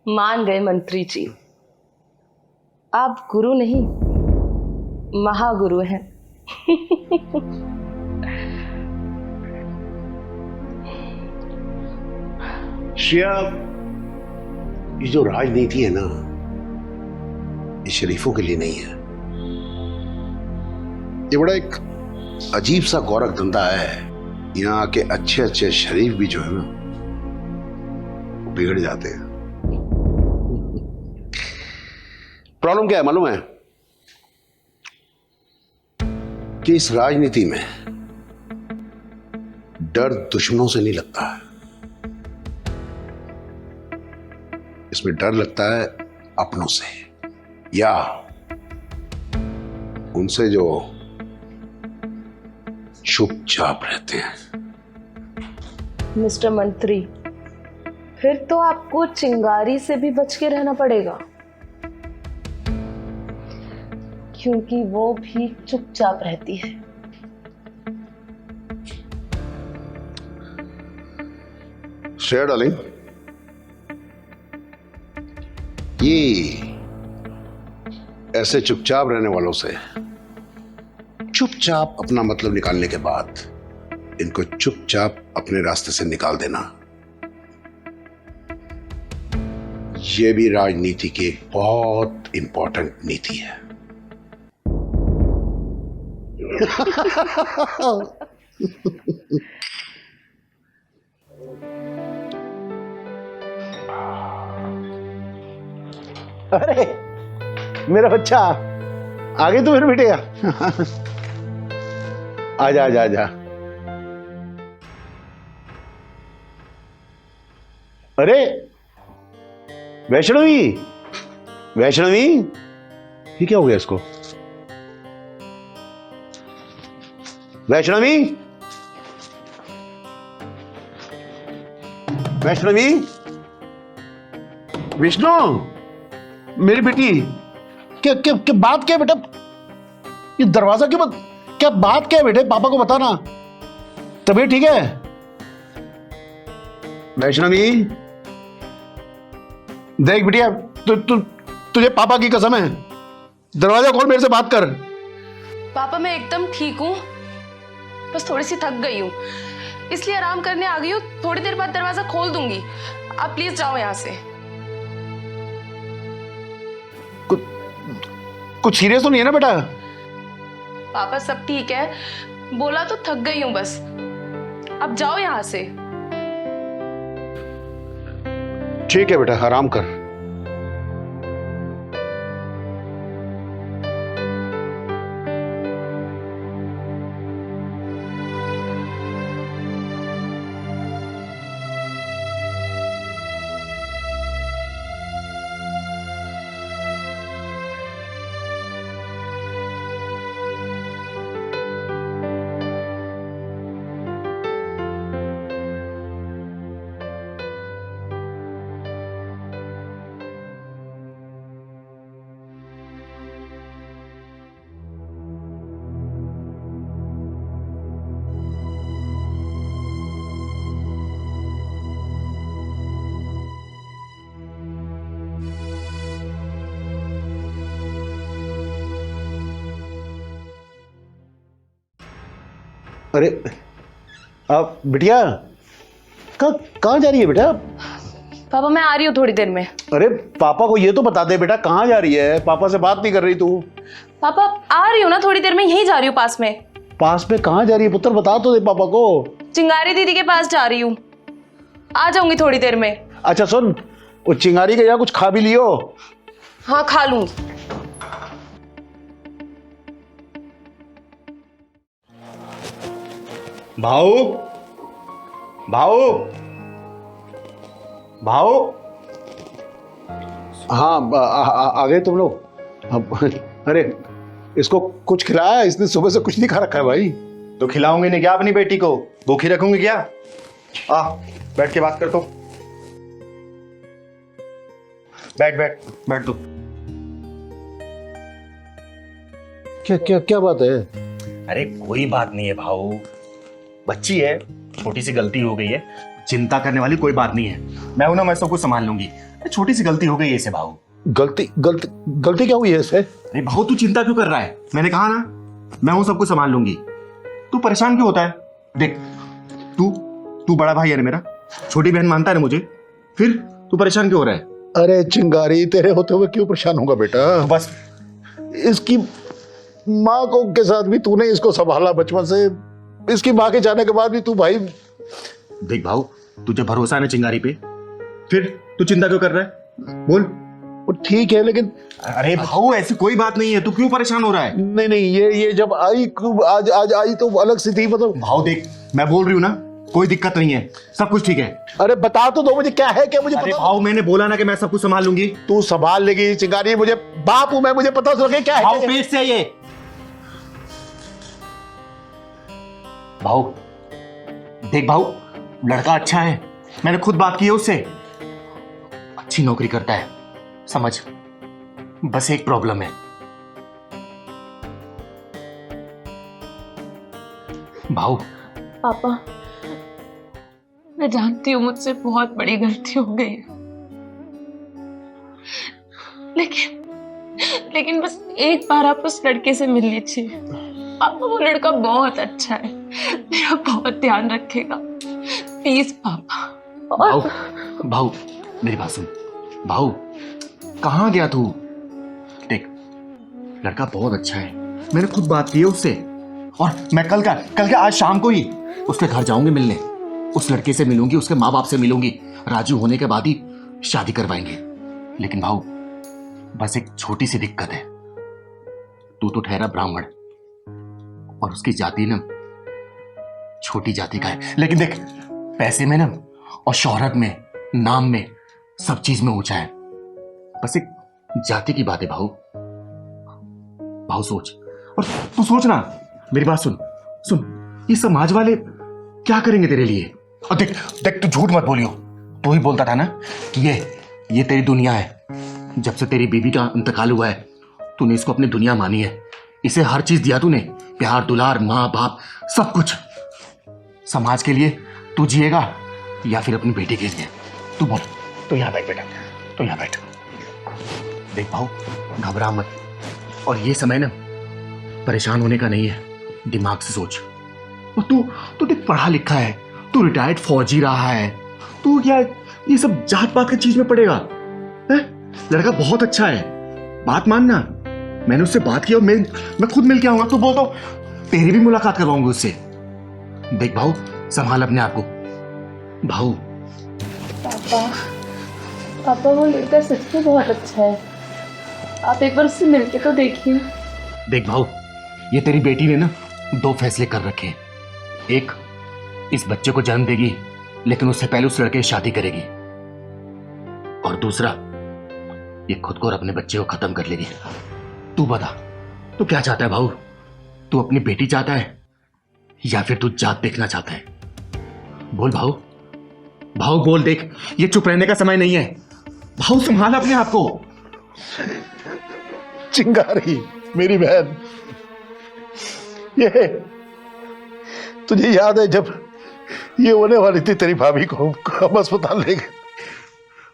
मान गए मंत्री जी, आप गुरु नहीं महागुरु हैं। श्रेया, ये जो राजनीति है ना, ये शरीफों के लिए नहीं है। ये बड़ा एक अजीब सा गौरव धंधा है। यहाँ के अच्छे अच्छे शरीफ भी जो है ना, वो बिगड़ जाते हैं। प्रॉब्लम क्या है मालूम है? कि इस राजनीति में डर दुश्मनों से नहीं लगता है, इसमें डर लगता है अपनों से, या उनसे जो चुपचाप रहते हैं। मिस्टर मंत्री, फिर तो आपको चिंगारी से भी बच के रहना पड़ेगा, क्योंकि वो भी चुपचाप रहती है। श्रेया डार्लिंग, ये ऐसे चुपचाप रहने वालों से चुपचाप अपना मतलब निकालने के बाद इनको चुपचाप अपने रास्ते से निकाल देना, ये भी राजनीति की एक बहुत इंपॉर्टेंट नीति है। अरे मेरा बच्चा, आगे तो फिर बेटे आजा आजा आजा। अरे वैष्णवी, वैष्णवी, ये क्या हो गया इसको? वैष्णवी, वैष्णवी, विष्णु, मेरी बेटी, क्या बात क्या है बेटा? ये दरवाजा क्यों बंद? क्या बात क्या है बेटे? पापा को बताना। तबीयत ठीक है? वैष्णवी, देख बिटिया, तुझे पापा की कसम है, दरवाजा खोल, मेरे से बात कर। पापा मैं एकदम ठीक हूँ, बस थोड़ी सी थक गई हूँ, इसलिए आराम करने आ गई हूँ। थोड़ी देर बाद दरवाजा खोल दूंगी, आप प्लीज जाओ यहाँ से। कुछ सीरियस तो नहीं है ना बेटा? पापा सब ठीक है, बोला तो थक गई हूँ बस, अब जाओ यहाँ से। ठीक है बेटा, आराम कर। अरे आप बिटिया कहाँ जा रही है बेटा? पापा मैं आ रही हूँ थोड़ी देर में। अरे पापा को ये तो बता दे बेटा, कहाँ जा रही है? पापा से बात नहीं कर रही तू? पापा आ रही हूँ ना थोड़ी देर में, यहीं जा रही हूँ पास में। पास में कहाँ जा रही है पुत्र? बता तो दे पापा को। चिंगारी दीदी के पास जा रही हूँ, आ जाऊंगी थोड़ी देर में। अच्छा सुन, वो चिंगारी के यहाँ कुछ खा भी लियो। हाँ खा लूंगी। भाऊ, भाऊ, भाऊ, हाँ आ गए तुम लोग? अरे इसको कुछ खिलाया? इसने सुबह से कुछ नहीं खा रखा है भाई। तो खिलाऊंगी नहीं क्या अपनी बेटी को? भूखी रखूंगी क्या? आ बैठ के बात कर तो। बैठ बैठ बैठ तू। क्या क्या क्या बात है? अरे कोई बात नहीं है भाऊ, बच्ची है, छोटी सी गलती हो गई है, चिंता करने वाली कोई बात नहीं है। मैं हूं ना, मैं सब कुछ संभाल लूंगी। छोटी सी गलती हो गई है इसे भाऊ। गलती गलती गलती क्या हुई है इसे? अरे भाऊ तू चिंता क्यों कर रहा है? मैंने कहा ना मैं हूं, सब कुछ संभाल लूंगी। तू परेशान क्यों होता है? देख तू तू बड़ा भाई है ना मेरा, छोटी बहन मानता है ना मुझे, फिर तू परेशान क्यों हो रहा है? अरे चिंगारी, तेरे होते हुए क्यों परेशान होगा बेटा? तो बस इसकी माँ को के साथ भी तूने इसको संभाला बचपन से, इसकी माँ के जाने के बाद भी तू भाई। देख भाऊ, तुझे भरोसा है ना चिंगारी पे, फिर तू चिंता क्यों कर रहा है? बोल। ठीक है लेकिन अरे भाऊ ऐसी कोई बात नहीं है, तू क्यों परेशान हो रहा है? नहीं नहीं, ये जब आई आज आज आई तो अलग सी थी, मतलब। भाऊ देख, मैं बोल रही हूँ ना, कोई दिक्कत नहीं है, सब कुछ ठीक है। अरे बता तो दो मुझे, क्या है क्या? मुझे अरे पता। भाऊ मैंने बोला ना कि मैं सब कुछ संभाल लूंगी। तू संभाल लेगी चिंगारी, मुझे बाप हूं मैं, मुझे पता चल गया क्या है। भाऊ पेट से ये भाऊ देख भाऊ, लड़का अच्छा है, मैंने खुद बात की है उससे, अच्छी नौकरी करता है, समझ। बस एक प्रॉब्लम है भाऊ। पापा मैं जानती हूँ मुझसे बहुत बड़ी गलती हो गई है, लेकिन बस एक बार आप उस लड़के से मिल लीजिए। पापा वो लड़का बहुत अच्छा है, मेरा बहुत ध्यान रखेगा, प्लीज पापा। भाऊ भाऊ मेरी बात सुन भाऊ, कहाँ गया तू? देख लड़का बहुत अच्छा है, मैंने खुद बात की है उससे, और मैं कल का आज शाम को ही उसके घर जाऊंगी मिलने, उस लड़के से मिलूंगी, उसके माँ बाप से मिलूंगी, राजी होने के बाद ही शादी करवाएंगे। लेकिन भाऊ बस एक छोटी सी दिक्कत है, तू तो ठहरा ब्राह्मण और उसकी जाति ना छोटी जाति का है, लेकिन देख पैसे में ना और शोहरत में, नाम में, सब चीज में ऊंचा है। बस एक जाति की बात है भाऊ। भाऊ सोच, और तू सोच ना, मेरी बात सुन सुन, ये समाज वाले क्या करेंगे तेरे लिए? और देख देख तू झूठ मत बोलियो, तू ही बोलता था ना कि ये तेरी दुनिया है। जब से तेरी बीवी का इंतकाल हुआ है तूने इसको अपनी दुनिया मानी है, इसे हर चीज दिया तूने, प्यार दुलार, माँ बाप, सब कुछ। समाज के लिए तू जिएगा या फिर अपनी बेटी के लिए? तू बोल। तो यहाँ बैठ बेटा, तो यहाँ बैठ। देख भाऊ घबरा मत, और ये समय ना परेशान होने का नहीं है, दिमाग से सोच। और तू देख पढ़ा लिखा है, तू रिटायर्ड फौजी रहा है, तू क्या ये सब जात पात की चीज में पड़ेगा? लड़का बहुत अच्छा है, बात मानना। मैंने उससे बात की और मैं खुद मिल के आऊंगा, तो बोलता हूं तेरी भी मुलाकात करवाऊंगी उससे। देख भाऊ संभाल अपने आप को भाऊ। पापा वो लड़का सच में बहुत अच्छा है, आप एक बार उससे मिलके तो देखिए। देख भाऊ, ये तेरी बेटी ने ना दो फैसले कर रखे हैं। एक, इस बच्चे को जन्म देगी लेकिन उससे पहले उस लड़के से शादी करेगी, और दूसरा, ये खुद को और अपने बच्चे को खत्म कर लेगी। तू बता, तू क्या चाहता है भाऊ? तू अपनी बेटी चाहता है या फिर तू जात देखना चाहता है? बोल भाऊ, भाऊ बोल। देख ये चुप रहने का समय नहीं है भाऊ, संभाल अपने आप को। चिंगारी मेरी बहन, ये तुझे याद है जब ये होने वाली थी तेरी भाभी को, हम अस्पताल ले गए,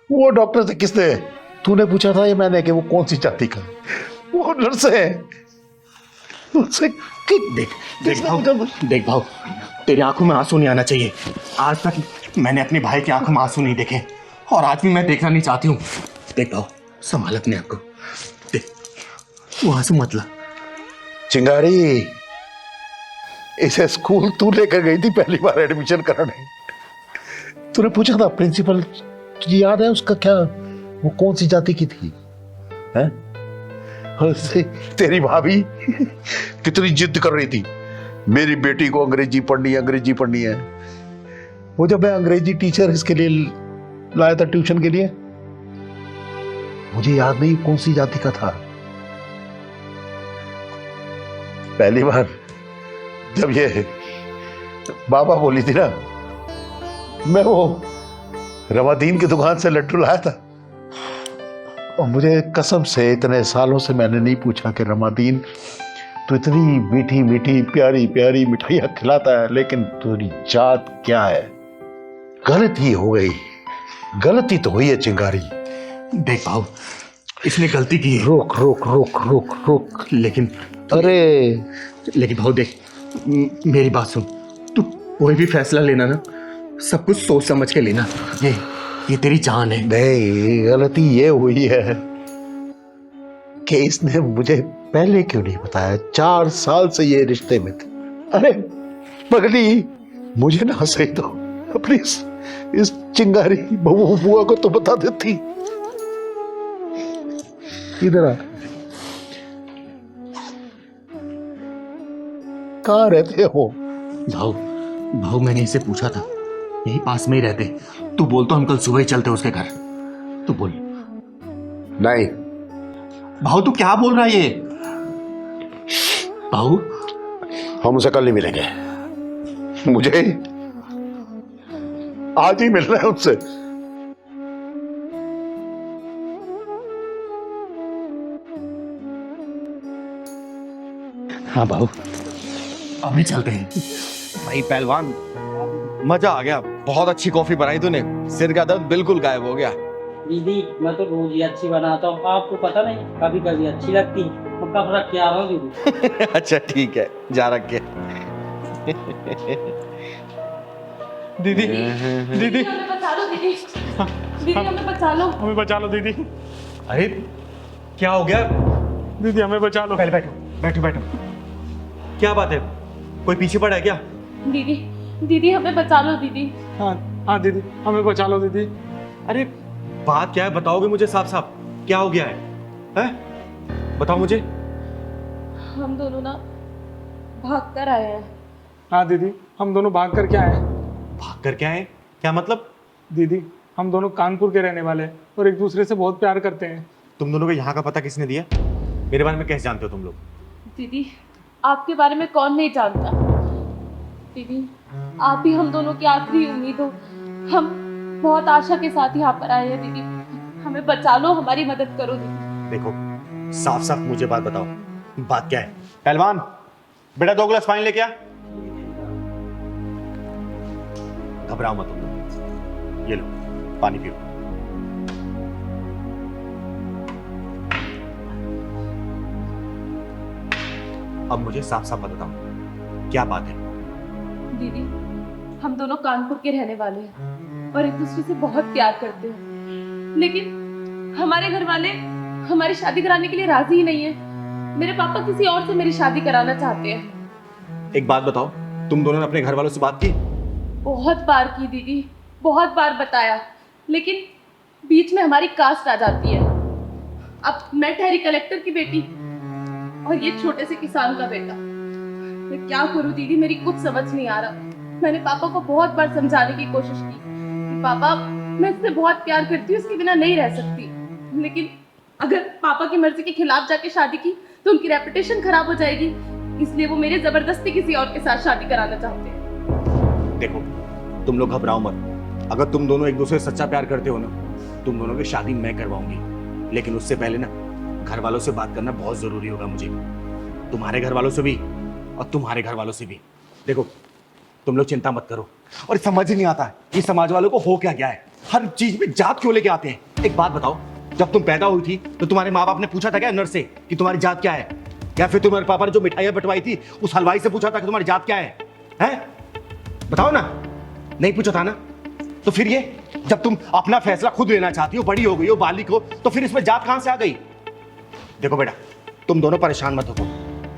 वो डॉक्टर से किसने तूने पूछा था ये मैंने कि वो कौन सी जाति का? वो नर्स है, उससे देख भाऊ, तेरी आंखों में आंसू नहीं आना चाहिए। आज तक मैंने अपने भाई की आंखों में आंसू नहीं देखे, और आज भी मैं देखना नहीं चाहती हूँ। देख भाऊ संभाल अपने आप को, देख वो आंसू मत ला। चिंगारी, इसे स्कूल तू लेकर गई थी पहली बार एडमिशन कराने, तूने पूछा था प्रिंसिपल, तुझे याद है उसका क्या, वो कौन सी जाति की थी? हैं? तेरी भाभी कितनी जिद कर रही थी, मेरी बेटी को अंग्रेजी पढ़नी है, अंग्रेजी पढ़नी है। वो जब मैं अंग्रेजी टीचर इसके लिए लाया था ट्यूशन के लिए, मुझे याद नहीं कौन सी जाति का था। पहली बार जब ये बाबा बोली थी ना, मैं वो रवादीन की दुकान से लड्डू लाया था और मुझे कसम से इतने सालों से मैंने नहीं पूछा कि रमादीन तू इतनी मीठी मीठी प्यारी प्यारी मिठाइयाँ खिलाता है, लेकिन तेरी जात क्या है? गलती हो गई, गलती तो हुई है चिंगारी। देख भाव, इसने गलती की है। रोक रोक रोक रोक रोक। लेकिन भाव देख, मेरी बात सुन। तू कोई भी फैसला लेना ना, सब कुछ सोच समझ के लेना। ये तेरी जान है। नहीं, गलती ये हुई है कि इसने मुझे पहले क्यों नहीं बताया? 4 साल से ये रिश्ते में थे। अरे पगली, मुझे ना सही तो अपनी इस चिंगारी बहू बुआ को तो बता देती। इधर आ, कहाँ रहते हो? भाव मैंने इसे पूछा था, यही पास में ही रहते। तू बोल तो हम कल सुबह ही चलते उसके घर। तू बोल। नहीं भाव, तू क्या बोल रहा है ये? भाव, हम उसे कल नहीं मिलेंगे, मुझे आज ही मिलना है उससे। हाँ भाव, अभी चलते हैं। भाई पहलवान, मजा आ गया। बहुत अच्छी कॉफी बनाई तूने, सिर का दर्द बिल्कुल गायब हो गया। दीदी मैं तो रोज ही अच्छी बनाता हूँ, आपको पता नहीं, कभी कभी अच्छी लगती है। तो कब रख के आ रहा हूँ दीदी? अच्छा ठीक है, जा रख के। दीदी दीदी हमें बचा लो दीदी, दीदी हमें बचा लो, हमें बचा लो दीदी। अरे क्या हो गया? दीदी हमें बचा लो। पहले बैठो बैठो बैठो। क्या बात है? कोई पीछे पड़ा है क्या? दीदी दीदी हमें बचा लो दीदी। हाँ दीदी, हमें बचा लो दीदी। अरे बात क्या है, बताओगे मुझे साफ साफ? क्या हो गया है? हैं? बताओ मुझे। हम दोनों ना भाग कर आए हैं। हाँ दीदी, हम दोनों भाग कर क्या आए? भाग कर क्या है? क्या मतलब? दीदी हम दोनों कानपुर के रहने वाले हैं और एक दूसरे से बहुत प्यार करते हैं। तुम दोनों को यहाँ का पता किसने दिया? मेरे बारे में कैसे जानते हो तुम लोग? दीदी आपके बारे में कौन नहीं जानता? दीदी आप ही हम दोनों की आखिरी उम्मीद हो। हम बहुत आशा के साथ यहाँ पर आए हैं दीदी, हमें बचा लो, हमारी मदद करो दीदी। देखो साफ साफ मुझे बात बताओ, बात क्या है? पहलवान बेटा 2 गिलास पानी लेके आ। घबराओ मत तुम लोग, ये लो पानी पियो। अब मुझे साफ साफ बताओ, क्या बात है? दीदी हम दोनों कानपुर के रहने वाले हैं और एक दूसरे से बहुत प्यार करते हैं, लेकिन हमारे घर वाले हमारी शादी कराने के लिए राजी ही नहीं है। मेरे पापा किसी और से मेरी शादी कराना चाहते हैं। एक बात बताओ, तुम दोनों ने अपने घर वालों से बात की? बहुत बार की दीदी, बहुत बार बताया, लेकिन बीच में हमारी कास्ट आ जाती है। अब मैं ठहरी कलेक्टर की बेटी और ये छोटे से किसान का बेटा। मैं क्या करूं दीदी, मेरी कुछ समझ नहीं आ रहा। मैंने पापा को बहुत बार समझाने की कोशिश की कि पापा मैं इससे बहुत प्यार करती हूँ, इसके बिना नहीं रह सकती, लेकिन अगर पापा की मर्जी के खिलाफ जाके शादी की तो उनकी रेपुटेशन खराब हो जाएगी, इसलिए वो मेरे जबरदस्ती किसी और के साथ शादी कराना चाहते हैं। देखो तुम लोग घबराओ मत, अगर तुम दोनों एक दूसरे से सच्चा प्यार करते हो ना, तुम दोनों की शादी मैं करवाऊंगी, लेकिन उससे पहले ना घर वालों से बात करना बहुत जरूरी होगा मुझे, तुम्हारे घर वालों से भी और तुम्हारे घर वालों से भी। देखो तुम लोग चिंता मत करो, और समझ ही नहीं आता ये समाज वालों को हो क्या गया है, हर चीज में जात क्यों लेके आते हैं। एक बात बताओ, जब तुम पैदा हुई थी तो तुम्हारे माँ बाप ने पूछा था क्या नर्स से कि तुम्हारी जात क्या है? या फिर तुम्हारे पापा ने जो मिठाइयां बंटवाई थी उस हलवाई से पूछा था कि तुम्हारी जात क्या है? हैं? बताओ ना, नहीं पूछा था ना? तो फिर ये जब तुम अपना फैसला खुद लेना चाहती हो, बड़ी हो गई हो, बालिक हो, तो फिर इसमें जात कहां से आ गई? देखो बेटा, तुम दोनों परेशान मत हो,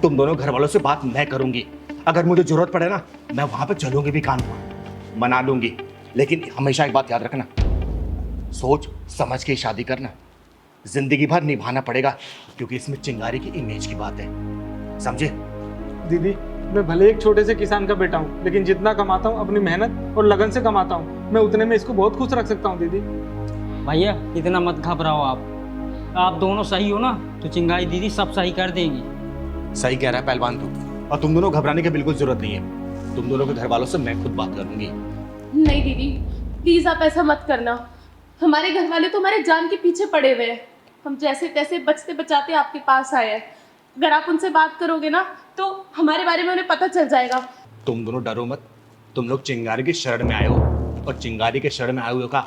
तुम दोनों घर वालों से बात मैं करूंगी, अगर मुझे जरूरत पड़े ना मैं वहां पे चलूंगी भी, कानपुर मना लूंगी, लेकिन हमेशा एक बात याद रखना, सोच समझ के शादी करना, जिंदगी भर निभाना पड़ेगा, क्योंकि इसमें चिंगारी की इमेज की बात है, समझे? दीदी मैं भले एक छोटे से किसान का बेटा हूँ, लेकिन जितना कमाता हूँ अपनी मेहनत और लगन से कमाता हूँ, मैं उतने में इसको बहुत खुश रख सकता हूँ। दीदी भैया इतना मत घबराओ, आप दोनों सही हो ना तो चिंगारी दीदी सब सही कर देंगी। सही कह रहा है पहलवान तू, और तुम दोनों घबराने की बिल्कुल जरूरत नहीं है। तुम दोनों के घर वालों से मैं खुद बात करूंगी। नहीं दीदी, प्लीज आप ऐसा मत करना। हमारे घर वाले तो हमारे जान के पीछे पड़े हुए हैं। हम जैसे तैसे बचते बचाते आपके पास आए हैं। अगर आप उनसे बात करोगे ना तो हमारे बारे में उन्हें पता चल जाएगा। तुम दोनों डरो मत। तुम लोग चिंगारी की शरण में आए हो, और चिंगारी के शरण में आए हुए का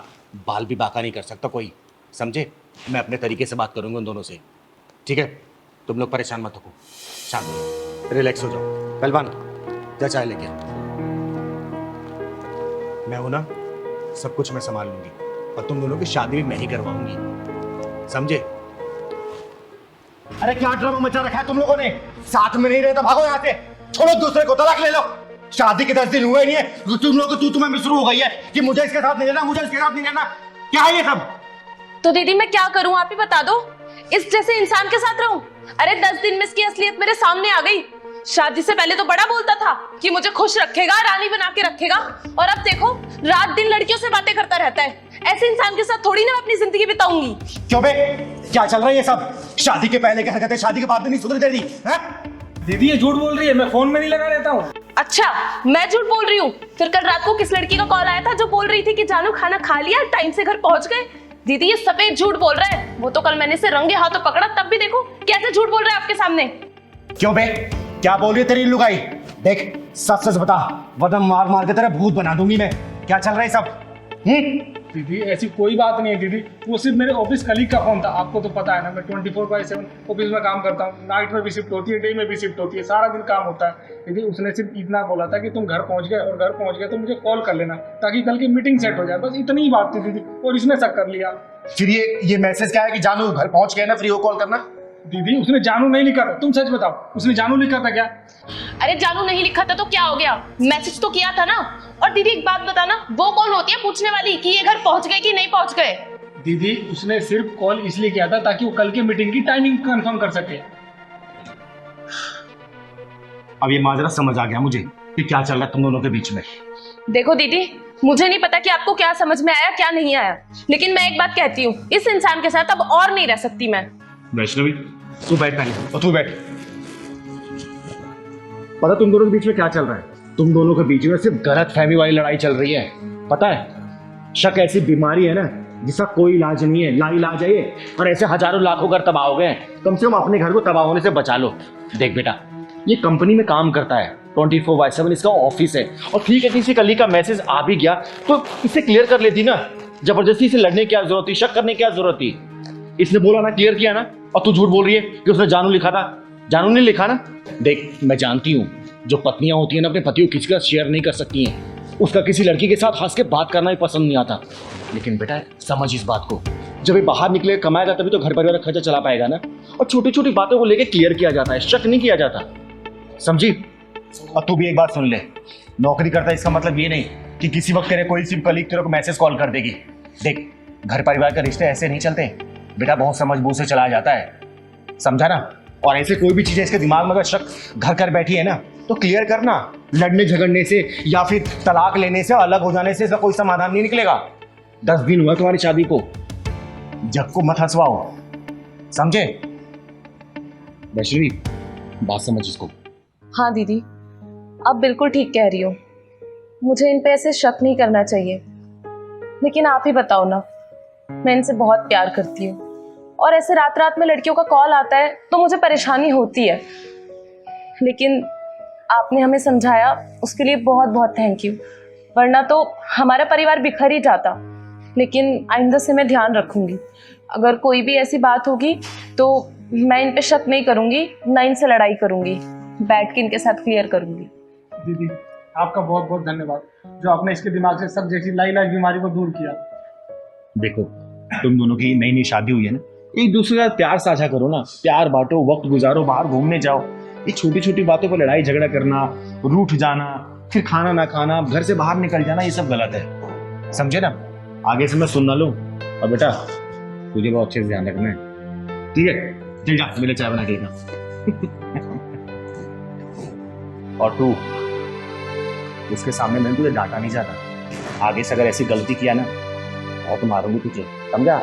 बाल भी बाका नहीं कर सकता कोई, समझे? मैं अपने तरीके से बात करूंगा उन दोनों से, ठीक है? तुम लोग परेशान मत हो, शांत हो, रिलैक्स हो जाओ। पहलवान जा चाय लेके आ। मैं हूं ना, सब कुछ मैं संभाल लूंगी, और तुम दोनों की शादी भी मैं ही करवाऊंगी, समझे? अरे क्या ड्रामा मचा रखा है तुम लोगों ने? साथ में नहीं रहे तो भागो यहाँ से, छोड़ो दूसरे को, तलाक ले लो। शादी के 10 दिन हुए नहीं है, तुम लोगों को तुम्हें भी शुरू हो गई है कि मुझे इसके साथ नहीं रहना, मुझे इसके साथ नहीं रहना। क्या है ये सब? तो दीदी मैं क्या करूं, आप ही बता दो। इस जैसे इंसान के साथ रहूं? अरे 10 दिन में इसकी असलियत मेरे सामने आ गई। शादी से पहले तो बड़ा बोलता था कि मुझे खुश रखेगा, रानी बना के रखेगा, और अब देखो रात दिन लड़कियों से बातें करता रहता है। ऐसे इंसान के साथ थोड़ी ना अपनी जिंदगी बिताऊंगी। क्यों बे, क्या चल रहा है ये सब? शादी के पहले क्या हरकतें, शादी के बाद में नहीं सुधर तेरी, हैं? दीदी ये झूठ बोल रही है, मैं फोन में नहीं लगा रहता हूँ। अच्छा, मैं झूठ बोल रही हूँ? फिर कल रात को किस लड़की का कॉल आया था जो बोल रही थी कि जानू खाना खा लिया, टाइम से घर पहुंच गए? दीदी ये सफेद झूठ बोल रहा है। वो तो कल मैंने इसे रंगे हाथों पकड़ा, तब भी देखो कैसे झूठ बोल रहा है आपके सामने। क्यों बे, क्या बोल रही है तेरी लुगाई? देख सच सच बता, वरना मार मार के तेरा भूत बना दूंगी मैं। क्या चल रहा है सब? दीदी ऐसी कोई बात नहीं है दीदी, वो सिर्फ मेरे ऑफिस कलीग का फोन था। आपको तो पता है ना, मैं 24/7 ऑफिस में काम करता हूँ। नाइट में भी शिफ्ट होती है, डे में भी शिफ्ट होती है, सारा दिन काम होता है। दीदी उसने सिर्फ इतना बोला था कि तुम घर पहुँच गए, और घर पहुँच गए तो मुझे कॉल कर लेना ताकि कल की मीटिंग सेट हो जाए। बस इतनी ही बात थी दीदी, और इसने शक कर लिया। फिर ये मैसेज क्या है कि जानू घर पहुंच गए ना, फ्री हो कॉल करना? दीदी उसने जानू नहीं लिखा था, तुम सच बताओ, उसने जानू लिखा था क्या? अरे जानू नहीं लिखा था तो क्या हो गया, मैसेज तो किया था ना। और दीदी एक बात बताना, वो कौन होती है पूछने वाली कि ये घर पहुंच गए कि नहीं पहुंच गए? दीदी उसने सिर्फ कॉल इसलिए किया था ताकि वो कल की मीटिंग की टाइमिंग कंफर्म कर सके। अब ये माजरा समझ आ गया मुझे कि क्या चल रहा है तुम दोनों के बीच में। देखो दीदी, मुझे नहीं पता कि आपको क्या समझ में आया क्या नहीं आया, लेकिन मैं एक बात कहती हूँ, इस इंसान के साथ अब और नहीं रह सकती मैं। वैष्णवी तू बैठ पहले, और तू बैठ। पता तुम दोनों के बीच में क्या चल रहा है? तुम दोनों के बीच में सिर्फ गलतफहमी वाली लड़ाई चल रही है, पता है? शक ऐसी बीमारी है ना जिसका कोई इलाज नहीं है, लाइलाज है ये। और ऐसे हजारों लाखों घर तबाह हो गए हैं, कम से कम अपने घर को तबाह होने से बचा लो। देख बेटा, ये कंपनी में काम करता है, 24/7 इसका ऑफिस है, और ठीक है किसी कलीग का मैसेज आ भी गया तो इसे क्लियर कर लेती ना। जबरदस्ती से लड़ने की क्या जरूरत थी, शक करने की क्या जरूरत थी? इसने बोला ना, क्लियर किया ना, और तू झूठ बोल रही है कि उसने जानू लिखा था। जानू ने लिखा ना। देख मैं जानती हूँ जो पत्नियां होती हैं ना अपने पतियों को किसी का शेयर नहीं कर सकती हैं, उसका किसी लड़की के साथ हंस के बात करना भी पसंद नहीं आता। लेकिन बेटा समझ इस बात को, जब ये बाहर निकले कमाएगा तभी तो घर परिवार का खर्चा चला पाएगा ना। और छोटी छोटी बातों को लेकर क्लियर किया जाता है, शक नहीं किया जाता, समझी? और तू भी एक बात सुन ले, नौकरी करता है इसका मतलब ये नहीं कि किसी वक्त तेरे कोई सिर्फ कलीग तेरे को मैसेज कॉल कर देगी। देख घर परिवार के रिश्ते ऐसे नहीं चलते बेटा, बहुत समझ बूझ से चलाया जाता है, समझा ना? और ऐसे कोई भी चीज़ इसके दिमाग में अगर शक घर कर बैठी है ना तो क्लियर करना। लड़ने झगड़ने से या फिर तलाक लेने से, अलग हो जाने से इसका कोई समाधान नहीं निकलेगा। 10 दिन हुआ तुम्हारी शादी को, जग को मत हंसवाओ, समझे? वैष्णवी बात समझ इसको। हाँ दीदी, आप बिल्कुल ठीक कह रही हो, मुझे इन पे ऐसे शक नहीं करना चाहिए। लेकिन आप ही बताओ ना, मैं इनसे बहुत प्यार करती हूँ, और ऐसे रात रात में लड़कियों का कॉल आता है तो मुझे परेशानी होती है। लेकिन आपने हमें समझाया, उसके लिए बहुत बहुत थैंक यू, वरना तो हमारा परिवार बिखर ही जाता। लेकिन आइंदा से मैं ध्यान रखूंगी, अगर कोई भी ऐसी बात होगी तो मैं इन पे शक नहीं करूंगी, ना इनसे लड़ाई करूंगी, बैठ के इनके साथ क्लियर करूंगी। दीदी आपका बहुत बहुत धन्यवाद, जो आपने इसके दिमाग से सब जैसी लाइलाज बीमारी को दूर किया। देखो तुम दोनों की नई नई शादी हुई है ना, एक दूसरे का प्यार साझा करो ना, प्यार बांटो, वक्त गुजारो, बाहर घूमने जाओ। ये छोटी छोटी बातों पर लड़ाई झगड़ा करना, रूठ जाना, फिर खाना ना खाना, घर से बाहर निकल जाना, ये सब गलत है, समझे ना? आगे से मैं सुन ना लूं। और बेटा तुझे बहुत अच्छे से ध्यान रखना है, ठीक है? चल जा मेरे चाय बना के देना। और तू, उसके सामने मैंने तुझे डांटा नहीं चाहता, आगे से अगर ऐसी गलती किया ना और तो मारूंगी तुझे, समझा?